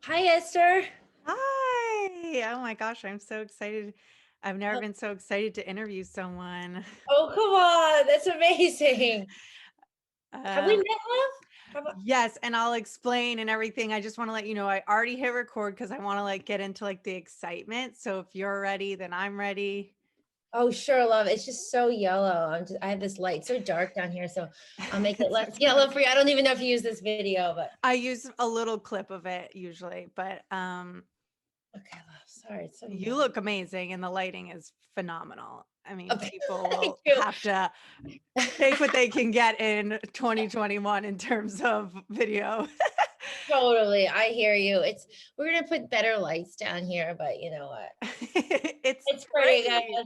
Hi, Esther. Hi. Oh my gosh, I'm so excited. I've never Oh, been so excited to interview someone. oh, come on. That's amazing. Have we Um, met, love? yes, and I'll explain and everything. I just want to let you know I already hit record because I want to get into the excitement. So if you're ready, then I'm ready. Oh, sure, love. It's just so yellow. I have this light so dark down here, so I'll make it It's less okay. yellow for you. I don't even know if you use this video, but I use a little clip of it usually, but okay, love. Sorry, it's so you yellow. look amazing and the lighting is phenomenal. I mean, Okay, people thank will you. have to take what they can get in 2021 in terms of video. Totally. I hear you. We're gonna put better lights down here, but you know what? It's It's pretty great. good.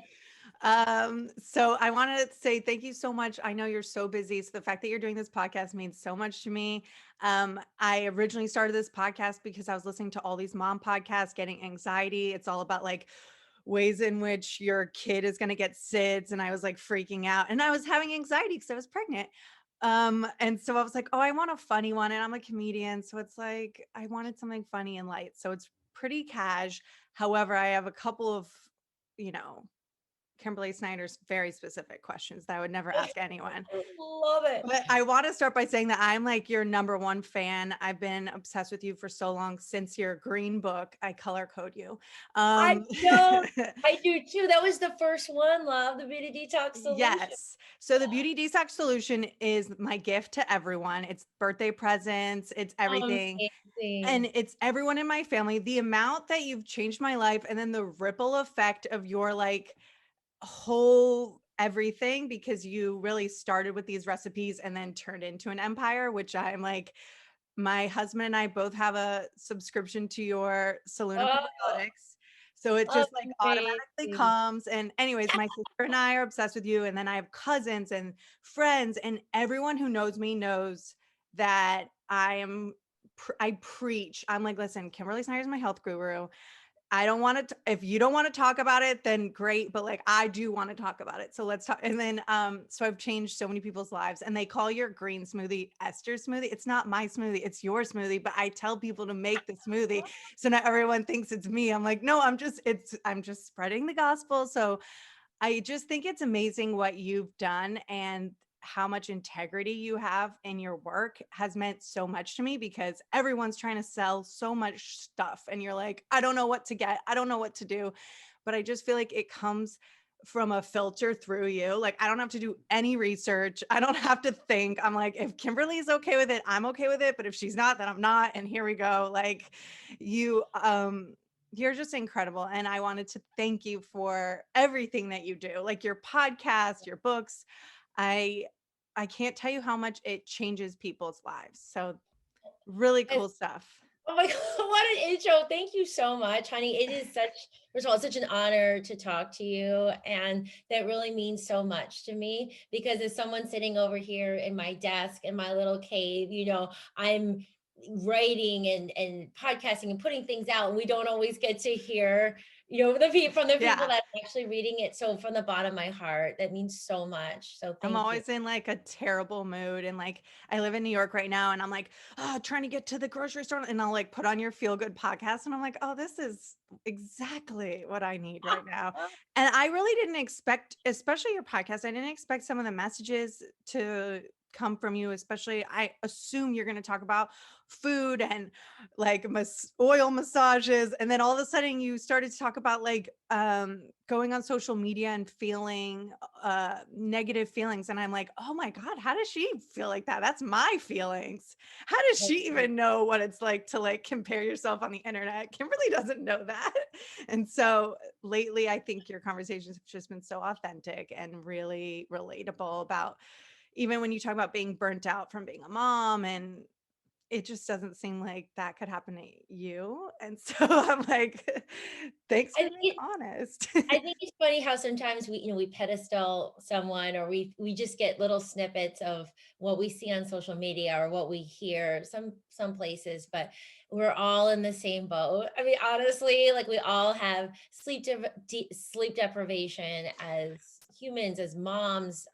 So I wanted to say thank you so much. I know you're so busy. So the fact that you're doing this podcast means so much to me. I originally started this podcast because I was listening to all these mom podcasts, getting anxiety. It's all about ways in which your kid is going to get SIDS. And I was freaking out and I was having anxiety because I was pregnant. And so I was like, oh, I want a funny one. And I'm a comedian. So it's like, I wanted something funny and light. So it's pretty cash. However, I have a couple of, you know, Kimberly Snyder's very specific questions that I would never ask anyone. Love it. But I want to start by saying that I'm your number one fan. I've been obsessed with you for so long since your green book. I color code you. I Um, know. I do too. That was the first one, love, the Beauty Detox Solution. yes. So the Beauty Detox solution is my gift to everyone. It's birthday presents, it's everything. Amazing. And it's everyone in my family. The amount that you've changed my life and then the ripple effect of your whole everything because you really started with these recipes and then turned into an empire, which I'm my husband and I both have a subscription to your Solluna Oh, probiotics. So it just automatically amazing. comes. And anyways, my sister and I are obsessed with you. And then I have cousins and friends, and everyone who knows me knows that I preach. I'm like, listen, Kimberly Snyder's my health guru. I don't want to, if you don't want to talk about it, then great. But I do want to talk about it. So let's talk. And then, so I've changed so many people's lives and they call your green smoothie Esther's smoothie. It's not my smoothie. It's your smoothie. But I tell people to make the smoothie. So now everyone thinks it's me. I'm like, no, I'm just spreading the gospel. So I just think it's amazing what you've done and how much integrity you have in your work has meant so much to me because everyone's trying to sell so much stuff and you're like, I don't know what to get. I don't know what to do. But I just feel like it comes from a filter through you. I don't have to do any research. I don't have to think. I'm like, if Kimberly's okay with it, I'm okay with it. But if she's not, then I'm not. And here we go. You, you're just incredible. And I wanted to thank you for everything that you do, like your podcast, your books. I I can't tell you how much it changes people's lives. So really It's- cool stuff. Oh my God, what an intro. Thank you so much, honey. It is first of all, it's such an honor to talk to you. And that really means so much to me because as someone sitting over here in my desk in my little cave, I'm writing and podcasting and putting things out. And we don't always get to hear, the people from the people Yeah. that are actually reading it. So from the bottom of my heart, that means so much. So I'm thank you. always in a terrible mood and I live in New York right now and I'm trying to get to the grocery store and I'll put on your feel good podcast and I'm like, oh, this is exactly what I need right now. And I really didn't expect, especially your podcast, I didn't expect some of the messages to come from you, especially I assume you're going to talk about food and oil massages and then all of a sudden you started to talk about going on social media and feeling negative feelings and I'm like, oh my god, how does she feel like that? That's my feelings. How does she even know what it's like to compare yourself on the internet? Kimberly doesn't know that. And so lately I think your conversations have just been so authentic and really relatable about even when you talk about being burnt out from being a mom, and it just doesn't seem like that could happen to you. And so I'm like, thanks I for think being it, honest. I think it's funny how sometimes we pedestal someone or we just get little snippets of what we see on social media or what we hear some places, but we're all in the same boat. I mean, honestly, like we all have sleep deprivation as humans, as moms.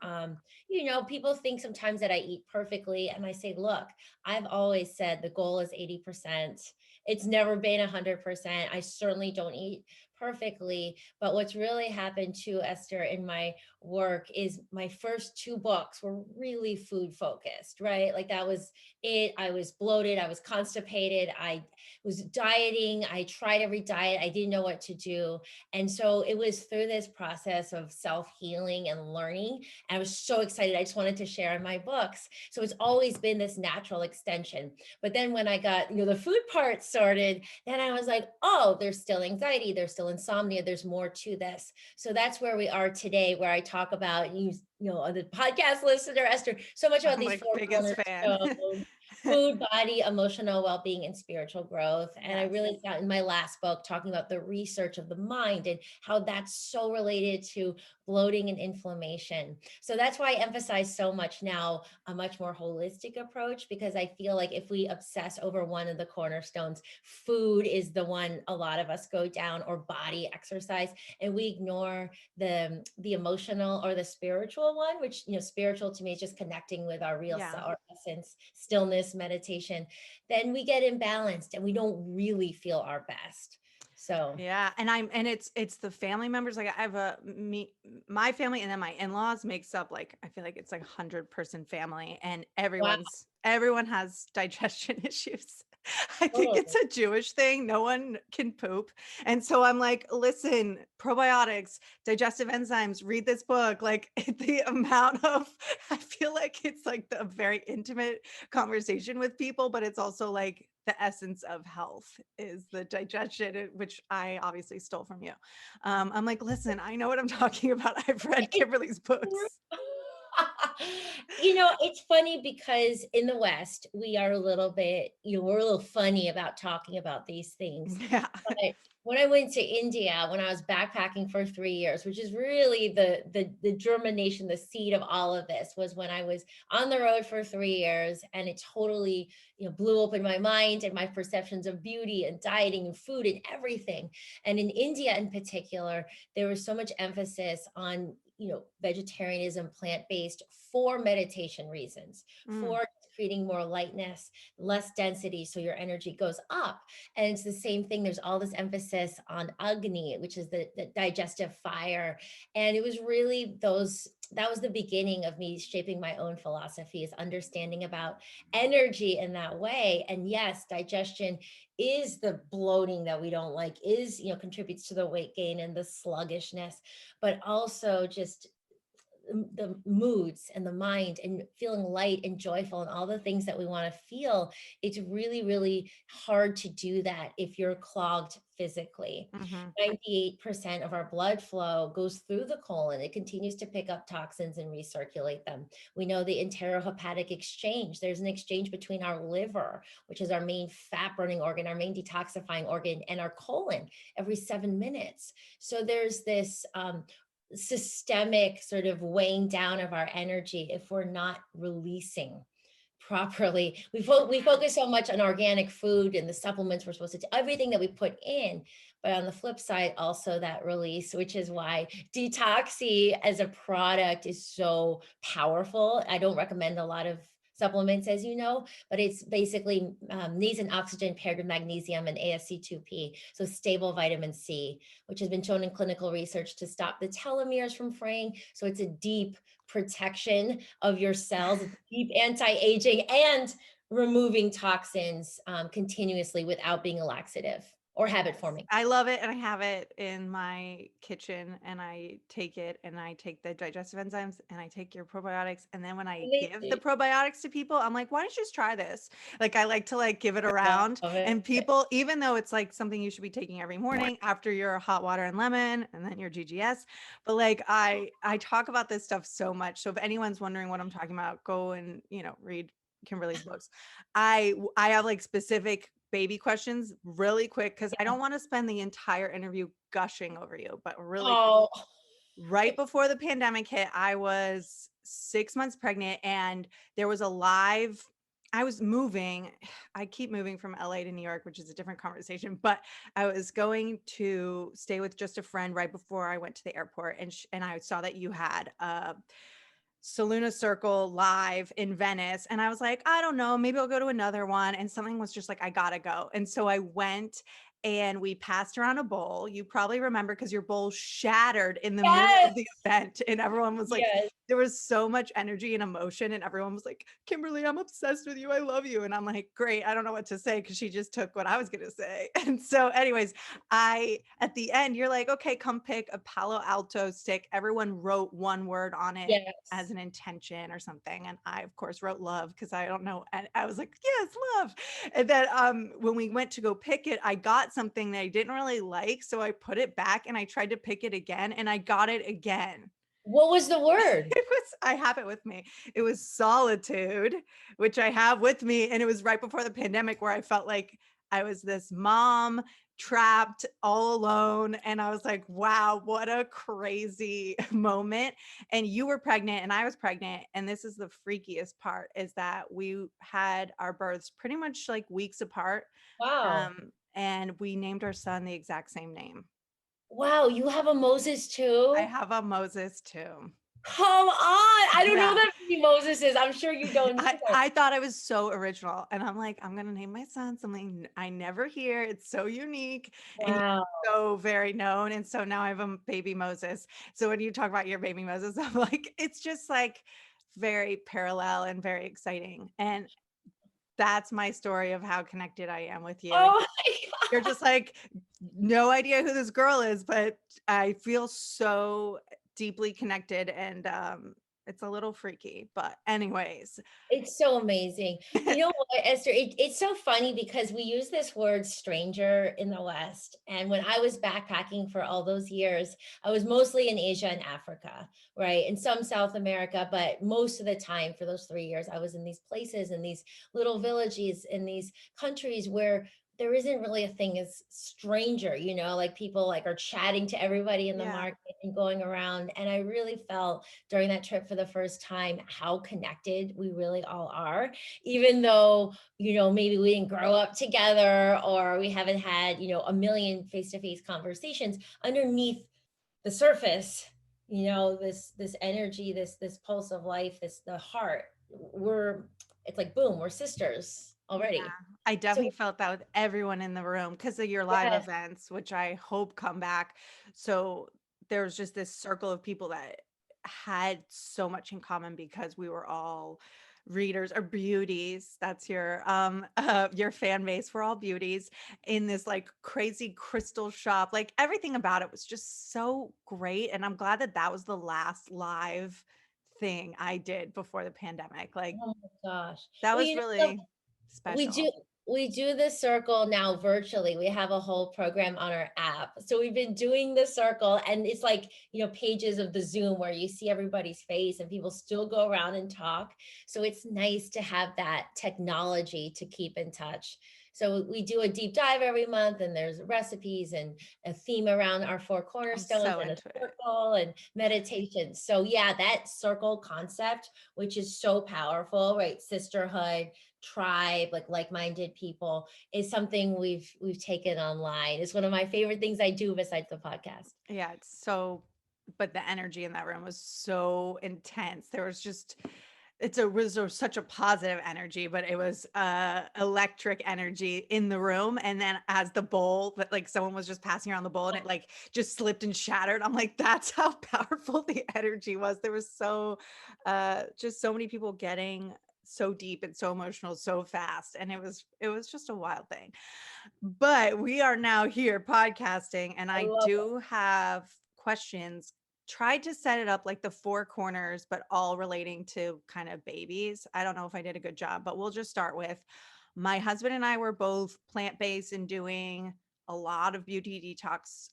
People think sometimes that I eat perfectly, and I say, look, I've always said the goal is 80%. It's never been 100%. I certainly don't eat perfectly. But what's really happened too, Esther, in my work is my first two books were really food focused, right? Like that was it. I was bloated. I was constipated. I was dieting. I tried every diet. I didn't know what to do. And so it was through this process of self healing and learning. And I was so excited. I just wanted to share in my books. So it's always been this natural extension. But then when I got, the food part started, then I was like, oh, there's still anxiety, there's still insomnia, there's more to this. So that's where we are today, where I talk about the podcast listener, Esther, so much about I'm these like four biggest fan. cornerstones: food, body, emotional well-being, and spiritual growth. And I Yes. really got in my last book talking about the research of the mind and how that's so related to bloating and inflammation. So that's why I emphasize so much now a much more holistic approach, because I feel like if we obsess over one of the cornerstones, food is the one a lot of us go down, or body, exercise, and we ignore the emotional or the spiritual one, which, spiritual to me is just connecting with our real Yeah. self, our essence, stillness, meditation. Then we get imbalanced and we don't really feel our best. So Yeah, and it's the family members. Like I have my family, and then my in-laws makes up, like, I feel like it's like 100-person family, and wow, everyone has digestion issues. I think it's totally. a Jewish thing. No one can poop. And so I'm like, listen, probiotics, digestive enzymes, read this book. Like the amount of, I feel like it's like a very intimate conversation with people, but it's also like the essence of health is the digestion, which I obviously stole from you. I'm like, listen, I know what I'm talking about. I've read It's Kimberly's true. books. It's funny because in the West, we are a little bit, we're a little funny about talking about these things. Yeah. But when I went to India, when I was backpacking for 3 years, which is really the germination, the seed of all of this, was when I was on the road for 3 years, and it totally, blew open my mind and my perceptions of beauty and dieting and food and everything. And in India in particular, there was so much emphasis on, vegetarianism, plant-based, for meditation reasons, Mm, for creating more lightness, less density, so your energy goes up. And it's the same thing. There's all this emphasis on Agni, which is the digestive fire. And it was really that was the beginning of me shaping my own philosophy, is understanding about energy in that way. And yes, digestion is the bloating that we don't like, is, contributes to the weight gain and the sluggishness, but also just the moods and the mind and feeling light and joyful and all the things that we want to feel. It's really, really hard to do that if you're clogged physically. mhm. 98% of our blood flow goes through the colon. It continues to pick up toxins and recirculate them. We know the enterohepatic exchange. There's an exchange between our liver, which is our main fat burning organ, our main detoxifying organ, and our colon every 7 minutes. So there's this systemic sort of weighing down of our energy if we're not releasing properly. We focus so much on organic food and the supplements we're supposed to, everything that we put in, but on the flip side, also that release, which is why Detoxy as a product is so powerful. I don't recommend a lot of supplements, as you know, but it's basically nascent oxygen paired with magnesium and ASC2P, so stable vitamin C, which has been shown in clinical research to stop the telomeres from fraying. So it's a deep protection of your cells, deep anti-aging, and removing toxins continuously without being a laxative or habit Yes. forming. I love it, and I have it in my kitchen, and I take it, and I take the digestive enzymes, and I take your probiotics, and then when I give the Amazing. probiotics to people, I'm like, "Why don't you just try this?" Like, I like to, like, give it I around, love and it. people, even though it's, like, something you should be taking every morning after your hot water and lemon, and then your GGS, but, like, I talk about this stuff so much, so if anyone's wondering what I'm talking about, go and, read Kimberly's books. I have, like, specific baby questions really quick, because I Yeah. don't want to spend the entire interview gushing over you, but really quick. Oh, Right before the pandemic hit, I was 6 months pregnant, and there was a live, I was moving. I keep moving from LA to New York, which is a different conversation, but I was going to stay with just a friend right before I went to the airport, and I saw that you had Solluna Circle live in Venice. And I was like, I don't know, maybe I'll go to another one. And something was just like, I gotta go. And so I went and we passed around a bowl. You probably remember because your bowl shattered in the middle Yes. of the event. And everyone was like, Yes. there was so much energy and emotion. And everyone was like, Kimberly, I'm obsessed with you. I love you. And I'm like, great. I don't know what to say because she just took what I was going to say. And so, anyways, at the end, you're like, okay, come pick a Palo Alto stick. Everyone wrote one word on it as Yes. an intention or something. And I, of course, wrote love because I don't know. And I was like, yes, love. And then when we went to go pick it, I got something that I didn't really like. So I put it back and I tried to pick it again and I got it again. What was the word? It was, I have it with me. It was solitude, which I have with me. And it was right before the pandemic where I felt like I was this mom trapped all alone. And I was like, wow, what a crazy moment. And you were pregnant and I was pregnant. And this is the freakiest part is that we had our births pretty much like weeks apart. Wow. And we named our son the exact same name. Wow, you have a Moses I too? have a Moses too. Come on. I don't know Yeah. that many Moses. I'm sure you don't either. I thought I was so original, and I'm like, I'm gonna name my son something I never hear. It's so unique and Wow. so very known. And so now I have a baby Moses. So when you talk about your baby Moses, I'm like, it's just like very parallel and very exciting. And that's my story of how connected I am with you. Oh my You're God. just like, no idea who this girl is, but I feel so deeply connected and it's a little freaky. But anyways. It's so amazing. You know what, Esther? It's so funny because we use this word stranger in the West. And when I was backpacking for all those years, I was mostly in Asia and Africa, right? And some South America, but most of the time for those 3 years, I was in these places, in these little villages, in these countries where there isn't really a thing as stranger, like people like are chatting to everybody in the Yeah. market and going around. And I really felt during that trip for the first time how connected we really all are, even though, maybe we didn't grow up together or we haven't had, a million face-to-face conversations underneath the surface, this energy, this pulse of life, the heart. It's like, boom, we're sisters Yeah, already. I So definitely felt that with everyone in the room because of your live yes, events, which I hope come back. So there was just this circle of people that had so much in common because we were all readers or beauties. That's your fan base. We're all beauties in this like crazy crystal shop. Like everything about it was just so great. And I'm glad that that was the last live thing I did before the pandemic. Like oh my gosh. that Well, was so really we do special. we do the circle now virtually. We have a whole program on our app. So we've been doing the circle and it's like, pages of the Zoom where you see everybody's face and people still go around and talk. So it's nice to have that technology to keep in touch. So we do a deep dive every month and there's recipes and a theme around our four I'm cornerstones so and a into it. circle and meditation. So yeah, that circle concept, which is so powerful, right? Sisterhood, tribe, like-minded people, is something we've taken online. It's one of my favorite things I do besides the podcast. Yeah, it's so, but the energy in that room was so intense. There was just, such a positive energy, but it was electric energy in the room. And then as the bowl that like someone was just passing around the bowl and it like just slipped and shattered. I'm like, that's how powerful the energy was. There was just so many people getting so deep and so emotional so fast. And it was just a wild thing. But we are now here podcasting, and I I love it. do have questions. Tried to set it up like the four corners, but all relating to kind of babies. I don't know if I did a good job, but we'll just start with my husband and I were both plant-based and doing a lot of beauty detox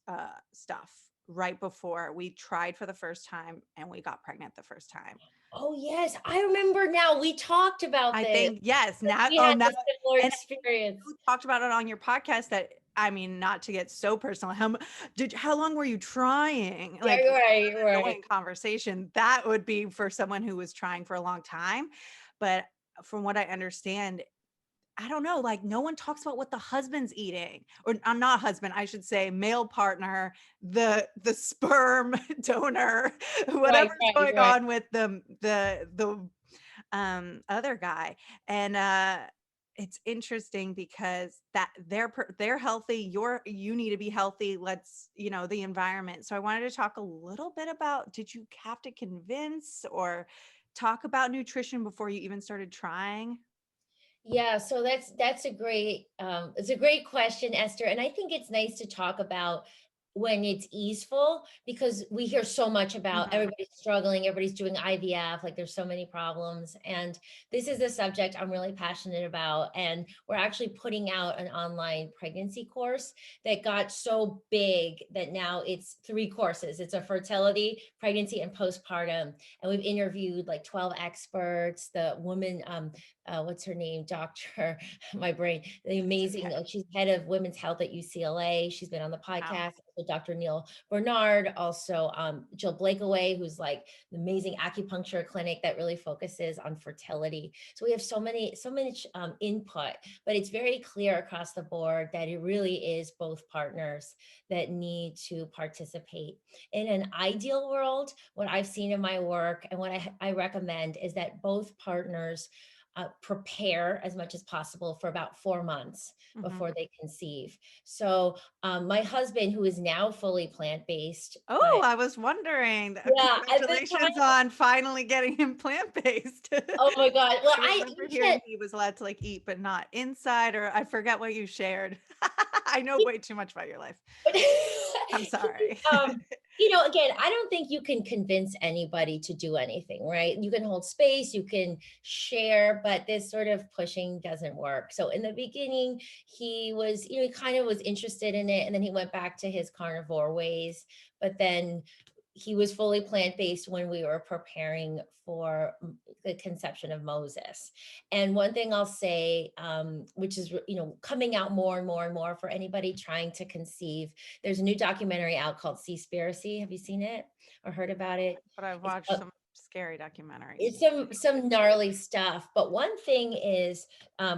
stuff right before we tried for the first time and we got pregnant the first time. Oh yes, I remember now. We talked about I this. think yes. Now, We oh, had now, a similar and experience. you talked about it on your podcast that I mean, not to get so personal. How long were you trying? Yeah, Like, you're right, right. ongoing conversation that would be for someone who was trying for a long time. But from what I understand, I don't know, like no one talks about what the husband's eating, or I'm not husband, I should say male partner, the sperm donor, Right, whatever's right, going right. on with the other guy. And it's interesting because that they're healthy, you need to be healthy. Let's, the environment. So I wanted to talk a little bit about, did you have to convince or talk about nutrition before you even started trying? Yeah, so that's a great it's a great question, Esther. And I think it's nice to talk about when it's easeful, because we hear so much about Mhm. everybody's struggling, everybody's doing IVF, like there's so many problems. And this is a subject I'm really passionate about. And we're actually putting out an online pregnancy course that got so big that now it's 3 courses. It's a fertility, pregnancy, and postpartum. And we've interviewed like 12 experts, the woman, what's her name? Doctor, my brain, the It's amazing, okay. she's head of women's health at UCLA. She's been on the Wow. podcast with Dr. Neil Bernard, also Jill Blakeaway, who's like the amazing acupuncture clinic that really focuses on fertility. So we have so much input, but it's very clear across the board that it really is both partners that need to participate. In an ideal world, what I've seen in my work and what I recommend is that both partners prepare as much as possible for about 4 months Mhm. before they conceive. So, my husband, who is now fully plant based, Oh, but I was wondering. yeah, at the Congratulations time, on finally getting him plant-based. oh my God, well, I I remember you hearing he was allowed to like eat, but not inside, or I forget what you shared. I know way too much about your life. I'm sorry. um, again, I don't think you can convince anybody to do anything, right? You can hold space, you can share, but this sort of pushing doesn't work. So in the beginning, he was, he kind of was interested in it, and then he went back to his carnivore ways. But then he was fully plant-based when we were preparing for the conception of Moses. And one thing I'll say, which is, coming out more and more and more for anybody trying to conceive, there's a new documentary out called Seaspiracy. Have you seen it or heard about it? But I've It's watched some scary documentaries. it's some gnarly stuff, but one thing is,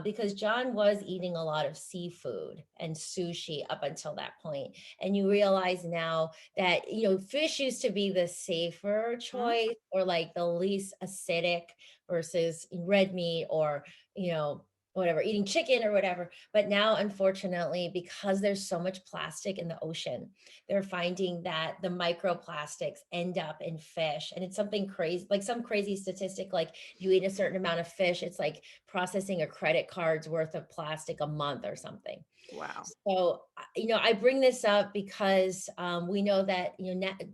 because John was eating a lot of seafood and sushi up until that point, and you realize now that fish used to be the safer Mhm. choice, or like the least acidic versus red meat, or you know whatever, eating chicken or whatever. But now, unfortunately, because there's so much plastic in the ocean, they're finding that the microplastics end up in fish. And it's something crazy, like some crazy statistic, like you eat a certain amount of fish, it's like processing a credit card's worth of plastic a month or something. Wow. So, I bring this up because we know that,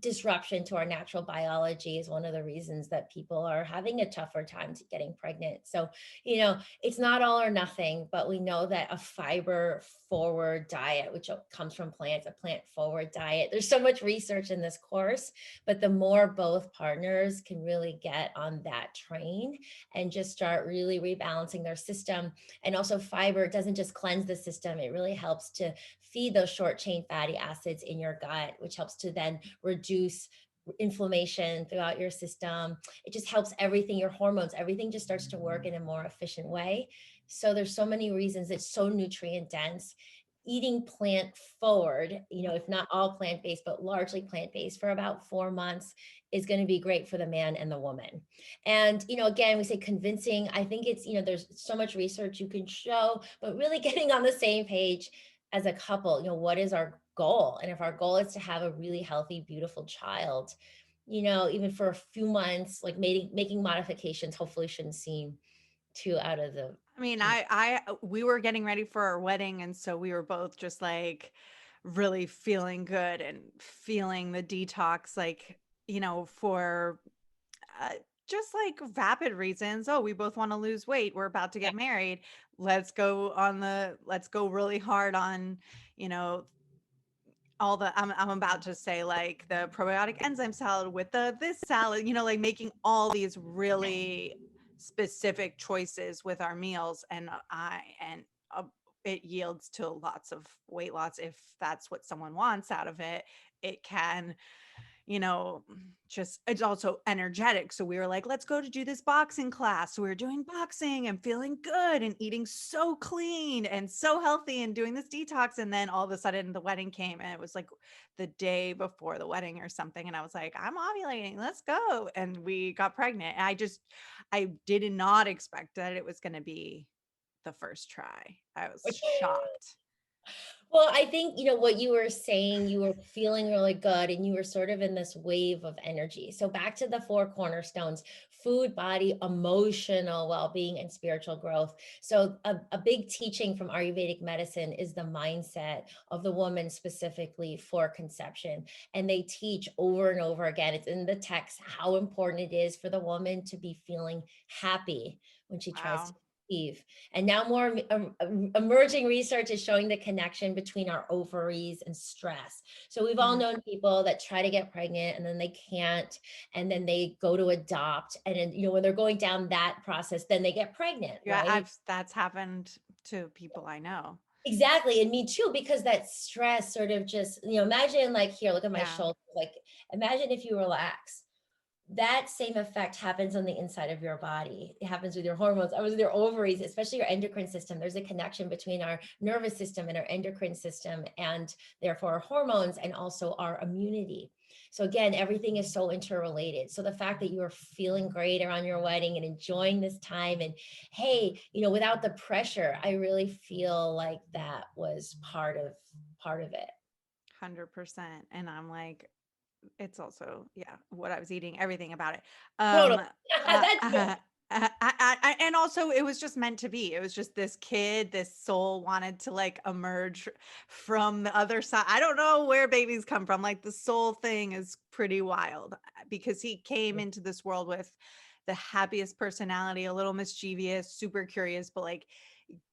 disruption to our natural biology is one of the reasons that people are having a tougher time to getting pregnant. So, it's not all or nothing, but we know that a fiber forward diet, which comes from plants, a plant forward diet, there's so much research in this course, but the more both partners can really get on that train and just start really rebalancing their system. And also, fiber doesn't just cleanse the system, it really helps to feed those short chain fatty acids in your gut, which helps to then reduce inflammation throughout your system. It just helps everything, your hormones, everything just starts to work in a more efficient way. So there's so many reasons. It's so nutrient dense. Eating plant forward, if not all plant based, but largely plant based for about 4 months is going to be great for the man and the woman. And, again, we say convincing. I think it's, there's so much research you can show, but really getting on the same page as a couple, what is our goal? And if our goal is to have a really healthy, beautiful child, even for a few months, like making modifications, hopefully shouldn't seem too out of the, I mean, you know, we were getting ready for our wedding, and so we were both just like really feeling good and feeling the detox, like, for uh, just like vapid reasons. Oh, we both want to lose weight. We're about to yeah, get married. Let's go really hard on, you know, I'm about to say like the probiotic enzyme salad with the this salad, like making all these really specific choices with our meals. And it yields to lots of weight loss if that's what someone wants out of it. It can, just it's also energetic. So we were like, let's go to do this boxing class. So we were doing boxing and feeling good and eating so clean and so healthy and doing this detox. And then all of a sudden the wedding came, and it was like the day before the wedding or something. And I was like, I'm ovulating, let's go. And we got pregnant. And I did not expect that it was going to be the first try. I was shocked. Well, I think, what you were saying, you were feeling really good and you were sort of in this wave of energy. So back to the four cornerstones: food, body, emotional well-being, and spiritual growth. So a big teaching from Ayurvedic medicine is the mindset of the woman specifically for conception. And they teach over and over again, it's in the text, how important it is for the woman to be feeling happy when she tries to Wow. conceive. And now more emerging research is showing the connection between our ovaries and stress. So we've all Mhm. known people that try to get pregnant and then they can't, and then they go to adopt. And then, when they're going down that process, then they get pregnant, Yeah, right? that's happened to people I know. Exactly. And me too, because that stress sort of just, imagine like here, look at my Yeah. shoulder. Like imagine if you relax, that same effect happens on the inside of your body. It happens with your hormones, with your ovaries, especially your endocrine system. There's a connection between our nervous system and our endocrine system, and therefore our hormones and also our immunity. So again, everything is so interrelated. So the fact that you are feeling great around your wedding and enjoying this time, and hey, without the pressure, I really feel like that was part of it. 100%. And I'm like, it's also, yeah, what I was eating, everything about it. Totally. Uh, That's good. and also it was just meant to be. It was just this kid, this soul wanted to like emerge from the other side. I don't know where babies come from. Like the soul thing is pretty wild, because he came into this world with the happiest personality, a little mischievous, super curious, but like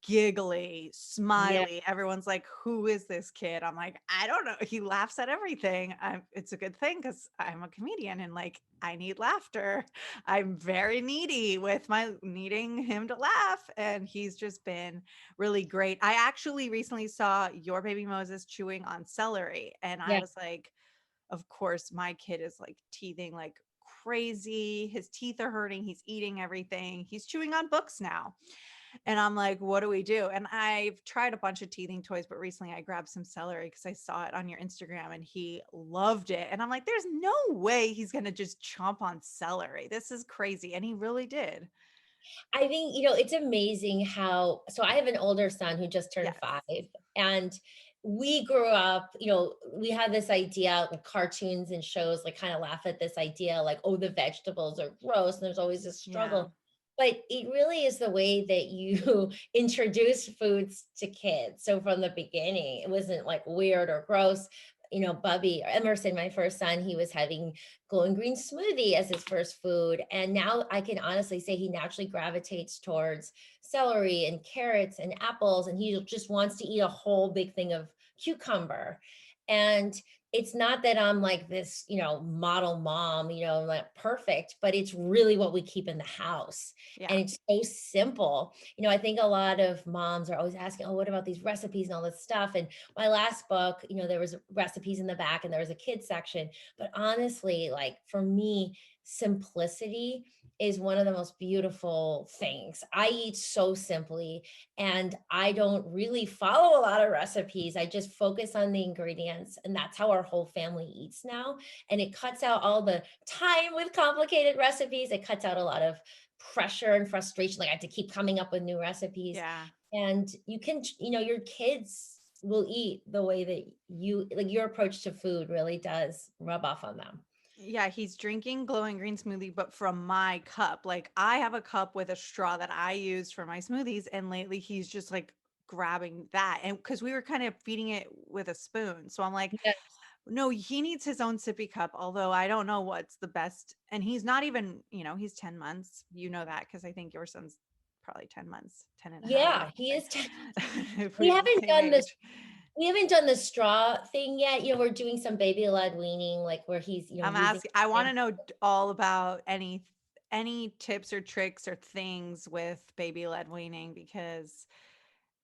giggly, Yeah. smiley. Everyone's like, "Who is this kid?" I'm like, "I don't know." He laughs at everything. It's a good thing because I'm a comedian and like I need laughter. I'm very needy with my needing him to laugh, and he's just been really great. I actually recently saw your baby Moses chewing on celery, and I Yeah. was like, "Of course, my kid is like teething like crazy. His teeth are hurting. He's eating everything. He's chewing on books now." And I'm like, what do we do? And I've tried a bunch of teething toys, but recently I grabbed some celery because I saw it on your Instagram and he loved it. And I'm like, there's no way he's going to just chomp on celery. This is crazy. And he really did. I think, it's amazing how, so I have an older son who just turned Yes. 5, and we grew up, we had this idea, like cartoons and shows like kind of laugh at this idea, like, oh, the vegetables are gross and there's always this Yeah. struggle. But it really is the way that you introduce foods to kids. So from the beginning, it wasn't like weird or gross. Bubby, Emerson, my first son, he was having glowing green smoothie as his first food. And now I can honestly say he naturally gravitates towards celery and carrots and apples. And he just wants to eat a whole big thing of cucumber. And it's not that I'm like this, model mom, like perfect, but it's really what we keep in the house. Yeah. And it's so simple. I think a lot of moms are always asking, oh, what about these recipes and all this stuff? And my last book, there was recipes in the back and there was a kids section. But honestly, like for me, simplicity is one of the most beautiful things. I eat so simply and I don't really follow a lot of recipes. I just focus on the ingredients, and that's how our whole family eats now. And it cuts out all the time with complicated recipes. It cuts out a lot of pressure and frustration. Like I have to keep coming up with new recipes. Yeah. And you can, your kids will eat the way that you like. Your approach to food really does rub off on them. Yeah, he's drinking glowing green smoothie, but from my cup. Like I have a cup with a straw that I use for my smoothies, and lately he's just like grabbing that. And because we were kind of feeding it with a spoon. So I'm like, Yeah. no, he needs his own sippy cup, although I don't know what's the best. And he's not even, he's 10 months. You know that because I think your son's probably 10 months, 10 and a half. I Yeah, want he to is. say. If We we have the haven't same done this. age. We haven't done the straw thing yet. We're doing some baby led weaning, like where he's, I'm using. asking, I want to know all about any tips or tricks or things with baby led weaning because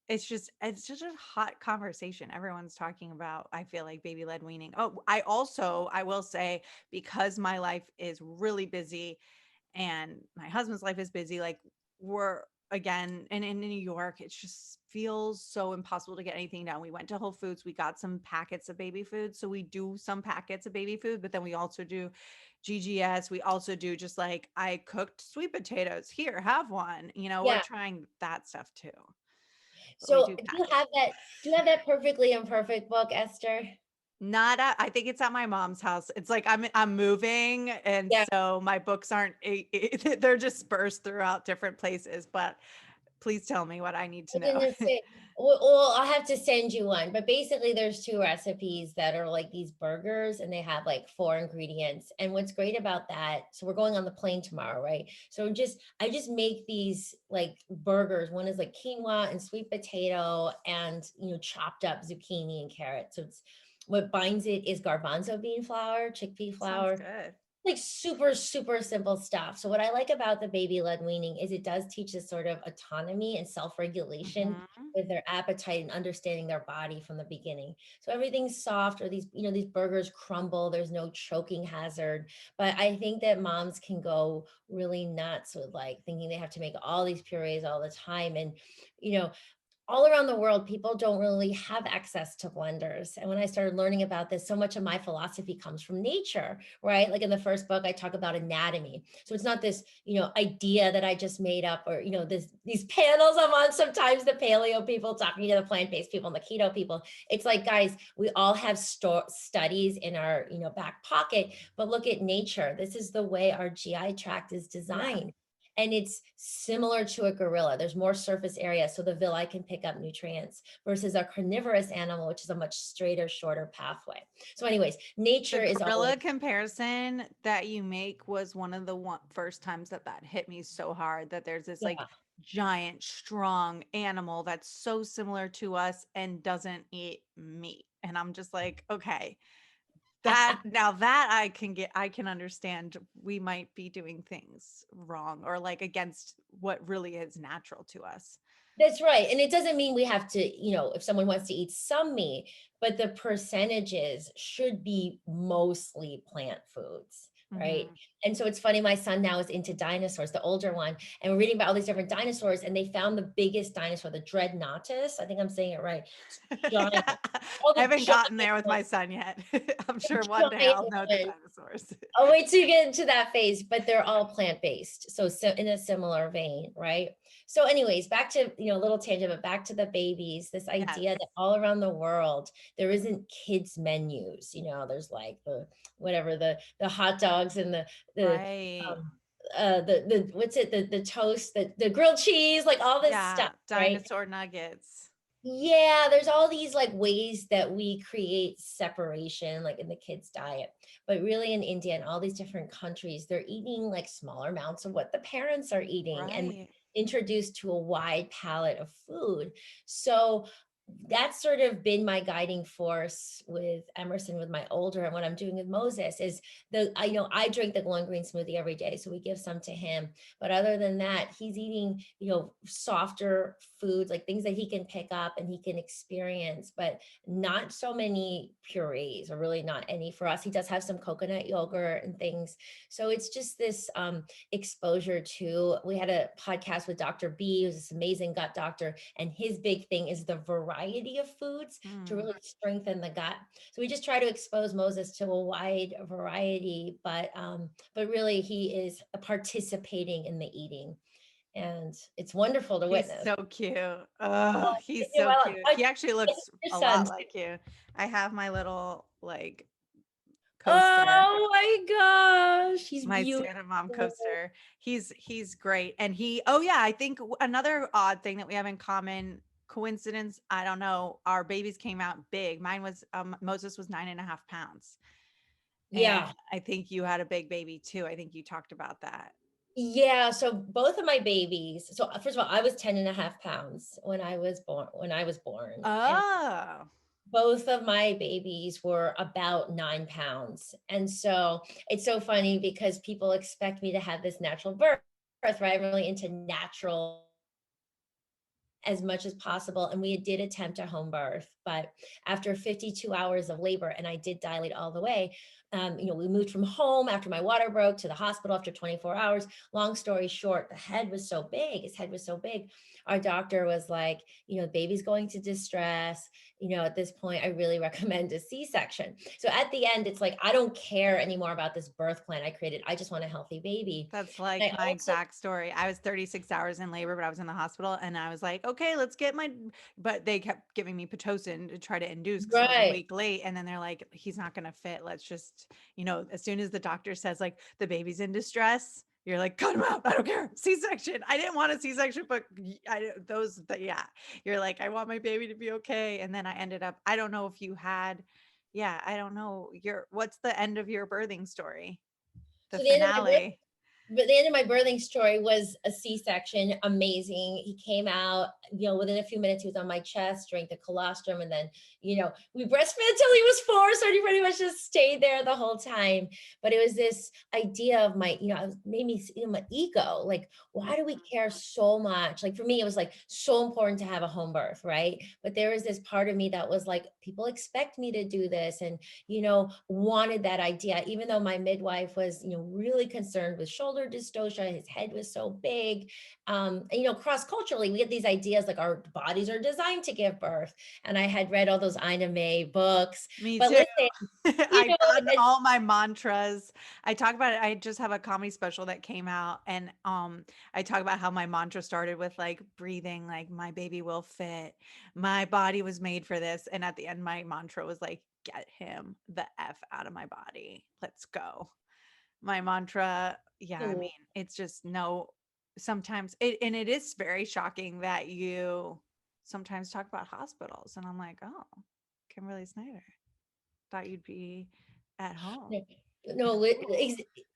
it's just a hot conversation. Everyone's talking about, I feel like, baby led weaning. Oh, I will say, because my life is really busy and my husband's life is busy, like we're again, and in New York, it just feels so impossible to get anything done. We went to Whole Foods, we got some packets of baby food. So we do some packets of baby food, but then we also do GGS. We also do just like, I cooked sweet potatoes. Here, have one. We're Yeah. trying that stuff too. But we So do do you packets. have that, do you have that Perfectly Imperfect book, Esther? Not at, I think it's at my mom's house. It's like I'm moving, and Yeah. so my books aren't they're dispersed throughout different places, but please tell me what I need to I know. didn't say, well, I'll have to send you one. But basically, there's two recipes that are like these burgers, and they have like four ingredients. And what's great about that, so we're going on the plane tomorrow, right? So I just make these like burgers. One is like quinoa and sweet potato and chopped up zucchini and carrot. So it's what binds it is garbanzo bean flour, chickpea Sounds flour, good. like super, super simple stuff. So what I like about the baby led weaning is it does teach this sort of autonomy and self-regulation Mhm. with their appetite and understanding their body from the beginning. So everything's soft, or these burgers crumble, there's no choking hazard. But I think that moms can go really nuts with like thinking they have to make all these purees all the time. And you know, all around the world, people don't really have access to blenders. And when I started learning about this, so much of my philosophy comes from nature, right? Like in the first book, I talk about anatomy. So it's not this, idea that I just made up, or, these panels I'm on, sometimes the paleo people talking to the plant-based people and the keto people. It's like, guys, we all have studies in our, back pocket, but look at nature. This is the way our GI tract is Yeah. designed. And it's similar to a gorilla. There's more surface area, so the villi can pick up nutrients versus a carnivorous animal, which is a much straighter, shorter pathway. So, anyways, The nature is always, gorilla comparison that you make was one of the first times that hit me so hard, that there's this like yeah. giant, strong animal that's so similar to us and doesn't eat meat. And I'm just like, okay, that I can understand we might be doing things wrong or like against what really is natural to us. That's right. And it doesn't mean we have to, if someone wants to eat some meat, but the percentages should be mostly plant foods, right? Mhm. And so it's funny, my son now is into dinosaurs, the older one, and we're reading about all these different dinosaurs, and they found the biggest dinosaur, the Dreadnoughtus. I think I'm saying it right. It's giant. All I the haven't gotten giant there with ones, my son yet. I'm the sure one day giant I'll know the ones. dinosaurs. I'll wait till you get into that phase, but they're all plant-based. So in a similar vein, right? So anyways, back to, a little tangent, but back to the babies, this Yes. idea that all around the world, there isn't kids menus, there's like whatever, the hot dogs and the, Right. um, the what's it, the toast, the grilled cheese, like all this stuff, Yeah, right? dinosaur nuggets. Yeah, there's all these like ways that we create separation, like in the kids' diet. But really in India and all these different countries, they're eating like smaller amounts of what the parents are eating and Right. introduced to a wide palette of food. So that's sort of been my guiding force with Emerson, with my older, and what I'm doing with Moses is I drink the glowing green smoothie every day, so we give some to him. But other than that, he's eating, softer foods, like things that he can pick up and he can experience, but not so many purees, or really not any for us. He does have some coconut yogurt and things. So it's just this exposure to, we had a podcast with Dr. B, who's this amazing gut doctor, and his big thing is the variety of foods to Mm. really strengthen the gut. So we just try to expose Moses to a wide variety, but really he is participating in the eating, and it's wonderful to He's witness. so cute. Oh, he's Yeah, so cute. He actually looks your a son lot too. like you. I have my little like coaster, Oh my gosh, he's my beautiful. Santa Mom coaster. He's great. And oh yeah, I think another odd thing that we have in common, coincidence, I don't know. Our babies came out big. Mine was Moses was 9.5 pounds. And Yeah. I think you had a big baby too. I think you talked about that. Yeah, so both of my babies, so first of all, I was 10 and a half pounds when I was born. And Oh, both of my babies were about 9 pounds. And so it's so funny because people expect me to have this natural birth, right? I'm really into natural as much as possible. And we did attempt a home birth, but after 52 hours of labor, and I did dilate all the way, we moved from home after my water broke to the hospital after 24 hours. Long story short, the head was so big, his head was so big. Our doctor was like, the baby's going to distress. At this point, I really recommend a C-section. So at the end, it's like, I don't care anymore about this birth plan I created. I just want a healthy baby. That's And like I my also, exact story. I was 36 hours in labor, but I was in the hospital and I was like, okay, let's get but they kept giving me Pitocin to try to induce because I was a right, week late. And then they're like, he's not going to fit. Let's just, as soon as the doctor says like the baby's in distress, you're like, cut him out. I don't care. C-section. I didn't want a C-section, but yeah, you're like, I want my baby to be okay. And then I ended up, I don't know if you had, yeah, I don't know what's the end of your birthing story? The so the end of my birth finale. but the end of my birthing story was a C-section. Amazing. He came out, within a few minutes, he was on my chest, drank the colostrum, and then, we breastfed until he was 4. So he pretty much just stayed there the whole time. But it was this idea of my, made me, my ego. Like, why do we care so much? Like for me, it was like so important to have a home birth, right? But there was this part of me that was like, people expect me to do this, and wanted that idea, even though my midwife was, really concerned with shoulder dystocia. His head was so big. Cross culturally, we get these ideas like our bodies are designed to give birth. And I had read all those Ina May books. Me But too. listen, I've done like, all my mantras. I talk about it. I just have a comedy special that came out and I talk about how my mantra started with like breathing, like my baby will fit. My body was made for this. And at the end, my mantra was like, get him the F out of my body. Let's go. My mantra, yeah, I mean, it's just no, sometimes and it is very shocking that you sometimes talk about hospitals. And I'm like, oh, Kimberly Snyder. Thought you'd be at home. no,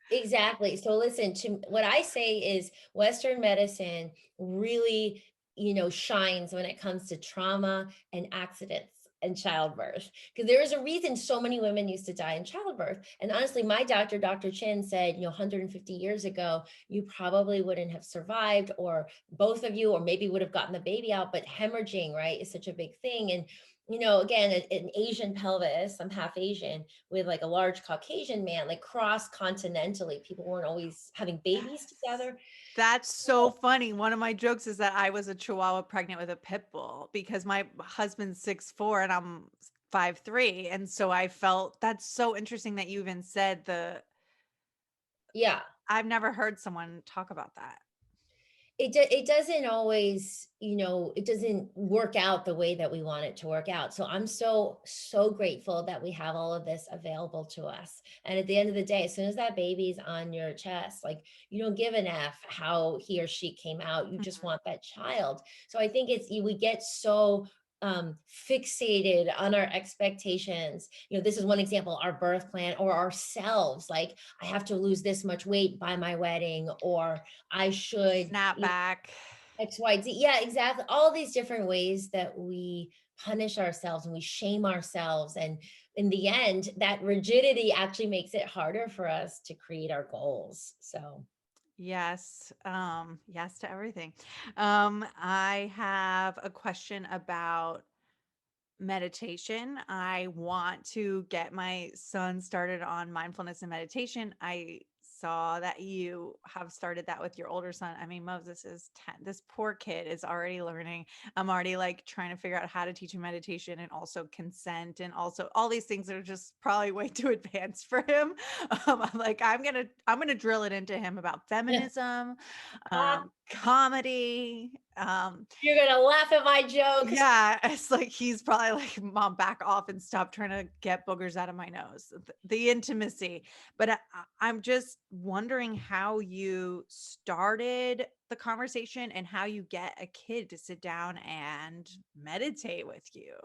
exactly. So listen, to what I say is Western medicine really, shines when it comes to trauma and accidents and childbirth. Because there is a reason so many women used to die in childbirth. And honestly, my doctor, Dr. Chin, said, 150 years ago, you probably wouldn't have survived, or both of you, or maybe would have gotten the baby out. But hemorrhaging, right, is such a big thing. And again, an Asian pelvis, I'm half Asian, with like a large Caucasian man, like cross continentally, people weren't always having babies Yes. together. That's so funny. One of my jokes is that I was a Chihuahua pregnant with a pit bull because my husband's 6'4" and I'm 5'3". And so I felt that's so interesting that you even said Yeah, I've never heard someone talk about that. it doesn't always, it doesn't work out the way that we want it to work out. So I'm so grateful that we have all of this available to us. And at the end of the day, as soon as that baby's on your chest, like, you don't give an F how he or she came out. You just Mhm. want that child. So I think we get so fixated on our expectations. This is one example, our birth plan, or ourselves, like, I have to lose this much weight by my wedding, or I should, Snap back. XYZ. Yeah, exactly. All these different ways that we punish ourselves and we shame ourselves. And in the end, that rigidity actually makes it harder for us to create our goals. So, Yes. Yes to everything. I have a question about meditation. I want to get my son started on mindfulness and meditation. I saw that you have started that with your older son. I mean, Moses is 10. This poor kid is already learning. I'm already like trying to figure out how to teach him meditation and also consent and also all these things that are just probably way too advanced for him. I'm like, I'm gonna drill it into him about feminism, comedy, you're going to laugh at my jokes. yeah, it's like he's probably like, "Mom, back off and stop trying to get boogers out of my nose." The intimacy. But I'm just wondering how you started the conversation and how you get a kid to sit down and meditate with you.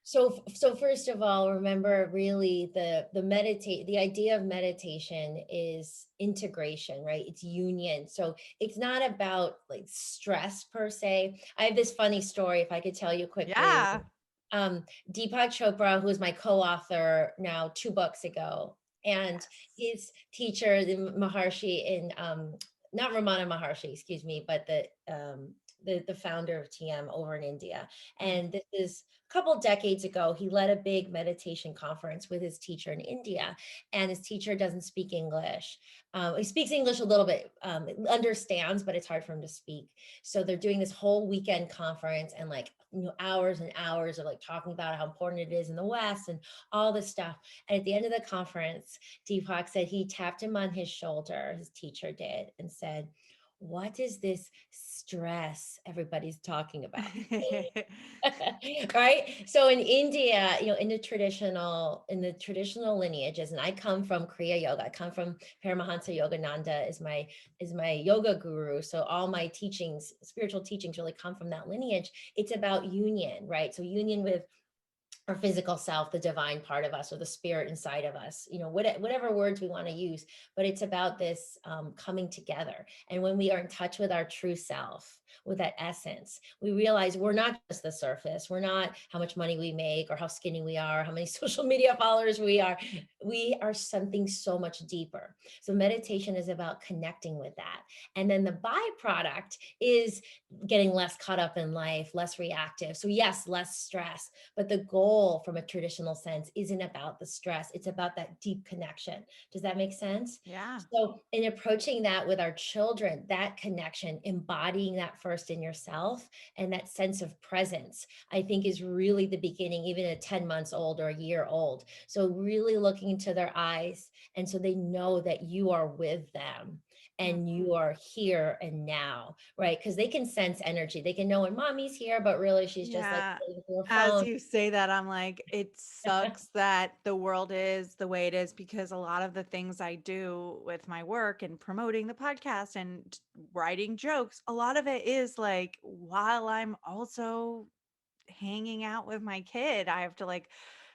So first of all, remember, really, the idea of meditation is integration, right? It's union. So it's not about like stress per se. I have this funny story, if I could tell you quickly. Yeah. um, Deepak Chopra, who is my co-author now 2 books ago, and Yes. his teacher, the Maharshi in, not Ramana Maharshi, excuse me, but the founder of TM over in India. Mm. And this is a couple decades ago. He led a big meditation conference with his teacher in India, and his teacher doesn't speak English. He speaks English a little bit, understands, but it's hard for him to speak. So they're doing this whole weekend conference and like, hours and hours of like talking about how important it is in the West and all this stuff. And at the end of the conference, Deepak said he tapped him on his shoulder, his teacher did, and said, "What is this stress everybody's talking about?" Right? So in India, in the traditional lineages, and I come from Kriya Yoga. I come from Paramahansa Yogananda is my yoga guru. So all my teachings, spiritual teachings, really come from that lineage. It's about union, right? So union with our physical self, the divine part of us, or the spirit inside of us, whatever words we want to use. But it's about this coming together. And when we are in touch with our true self, with that essence, we realize we're not just the surface. We're not how much money we make or how skinny we are, how many social media followers we are. We are something so much deeper. So meditation is about connecting with that. And then the byproduct is getting less caught up in life, less reactive. So yes, less stress, but the goal from a traditional sense isn't about the stress. It's about that deep connection. Does that make sense? Yeah. So in approaching that with our children, that connection, embodying that first in yourself and that sense of presence, I think is really the beginning, even at 10 months old or a year old. So really looking into their eyes. And so they know that you are with them and Mhm. you are here and now, right? Because they can sense energy. They can know when mommy's here, but really she's just like Yeah. playing with her As phone. you say that, I'm like, it sucks that the world is the way it is because a lot of the things I do with my work and promoting the podcast and writing jokes, a lot of it is like while I'm also hanging out with my kid, I have to like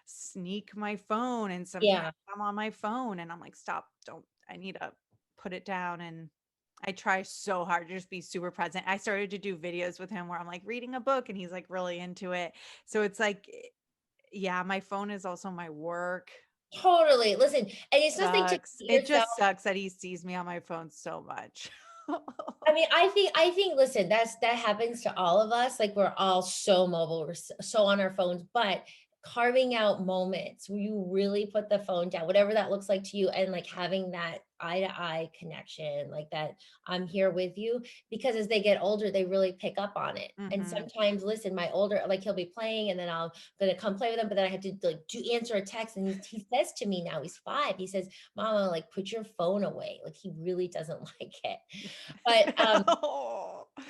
sneak my phone and sometimes Yeah. I'm on my phone and I'm like, stop, don't, I need to put it down. And I try so hard to just be super present. I started to do videos with him where I'm like reading a book and he's like really into it. So it's like, yeah, my phone is also my work. Totally. Listen, and it's nothing to Sucks. beat It yourself. just sucks that he sees me on my phone so much. I mean, I think, listen, that happens to all of us. Like we're all so mobile, we're so on our phones, but carving out moments where you really put the phone down, whatever that looks like to you, and like having that eye to eye connection, like that I'm here with you. Because as they get older, they really pick up on it. And Hmm. sometimes, listen, my older, like he'll be playing, and then I'm gonna come play with him, but then I have to like answer a text, and he says to me now, he's 5. He says, "Mama, like put your phone away." Like he really doesn't like it. But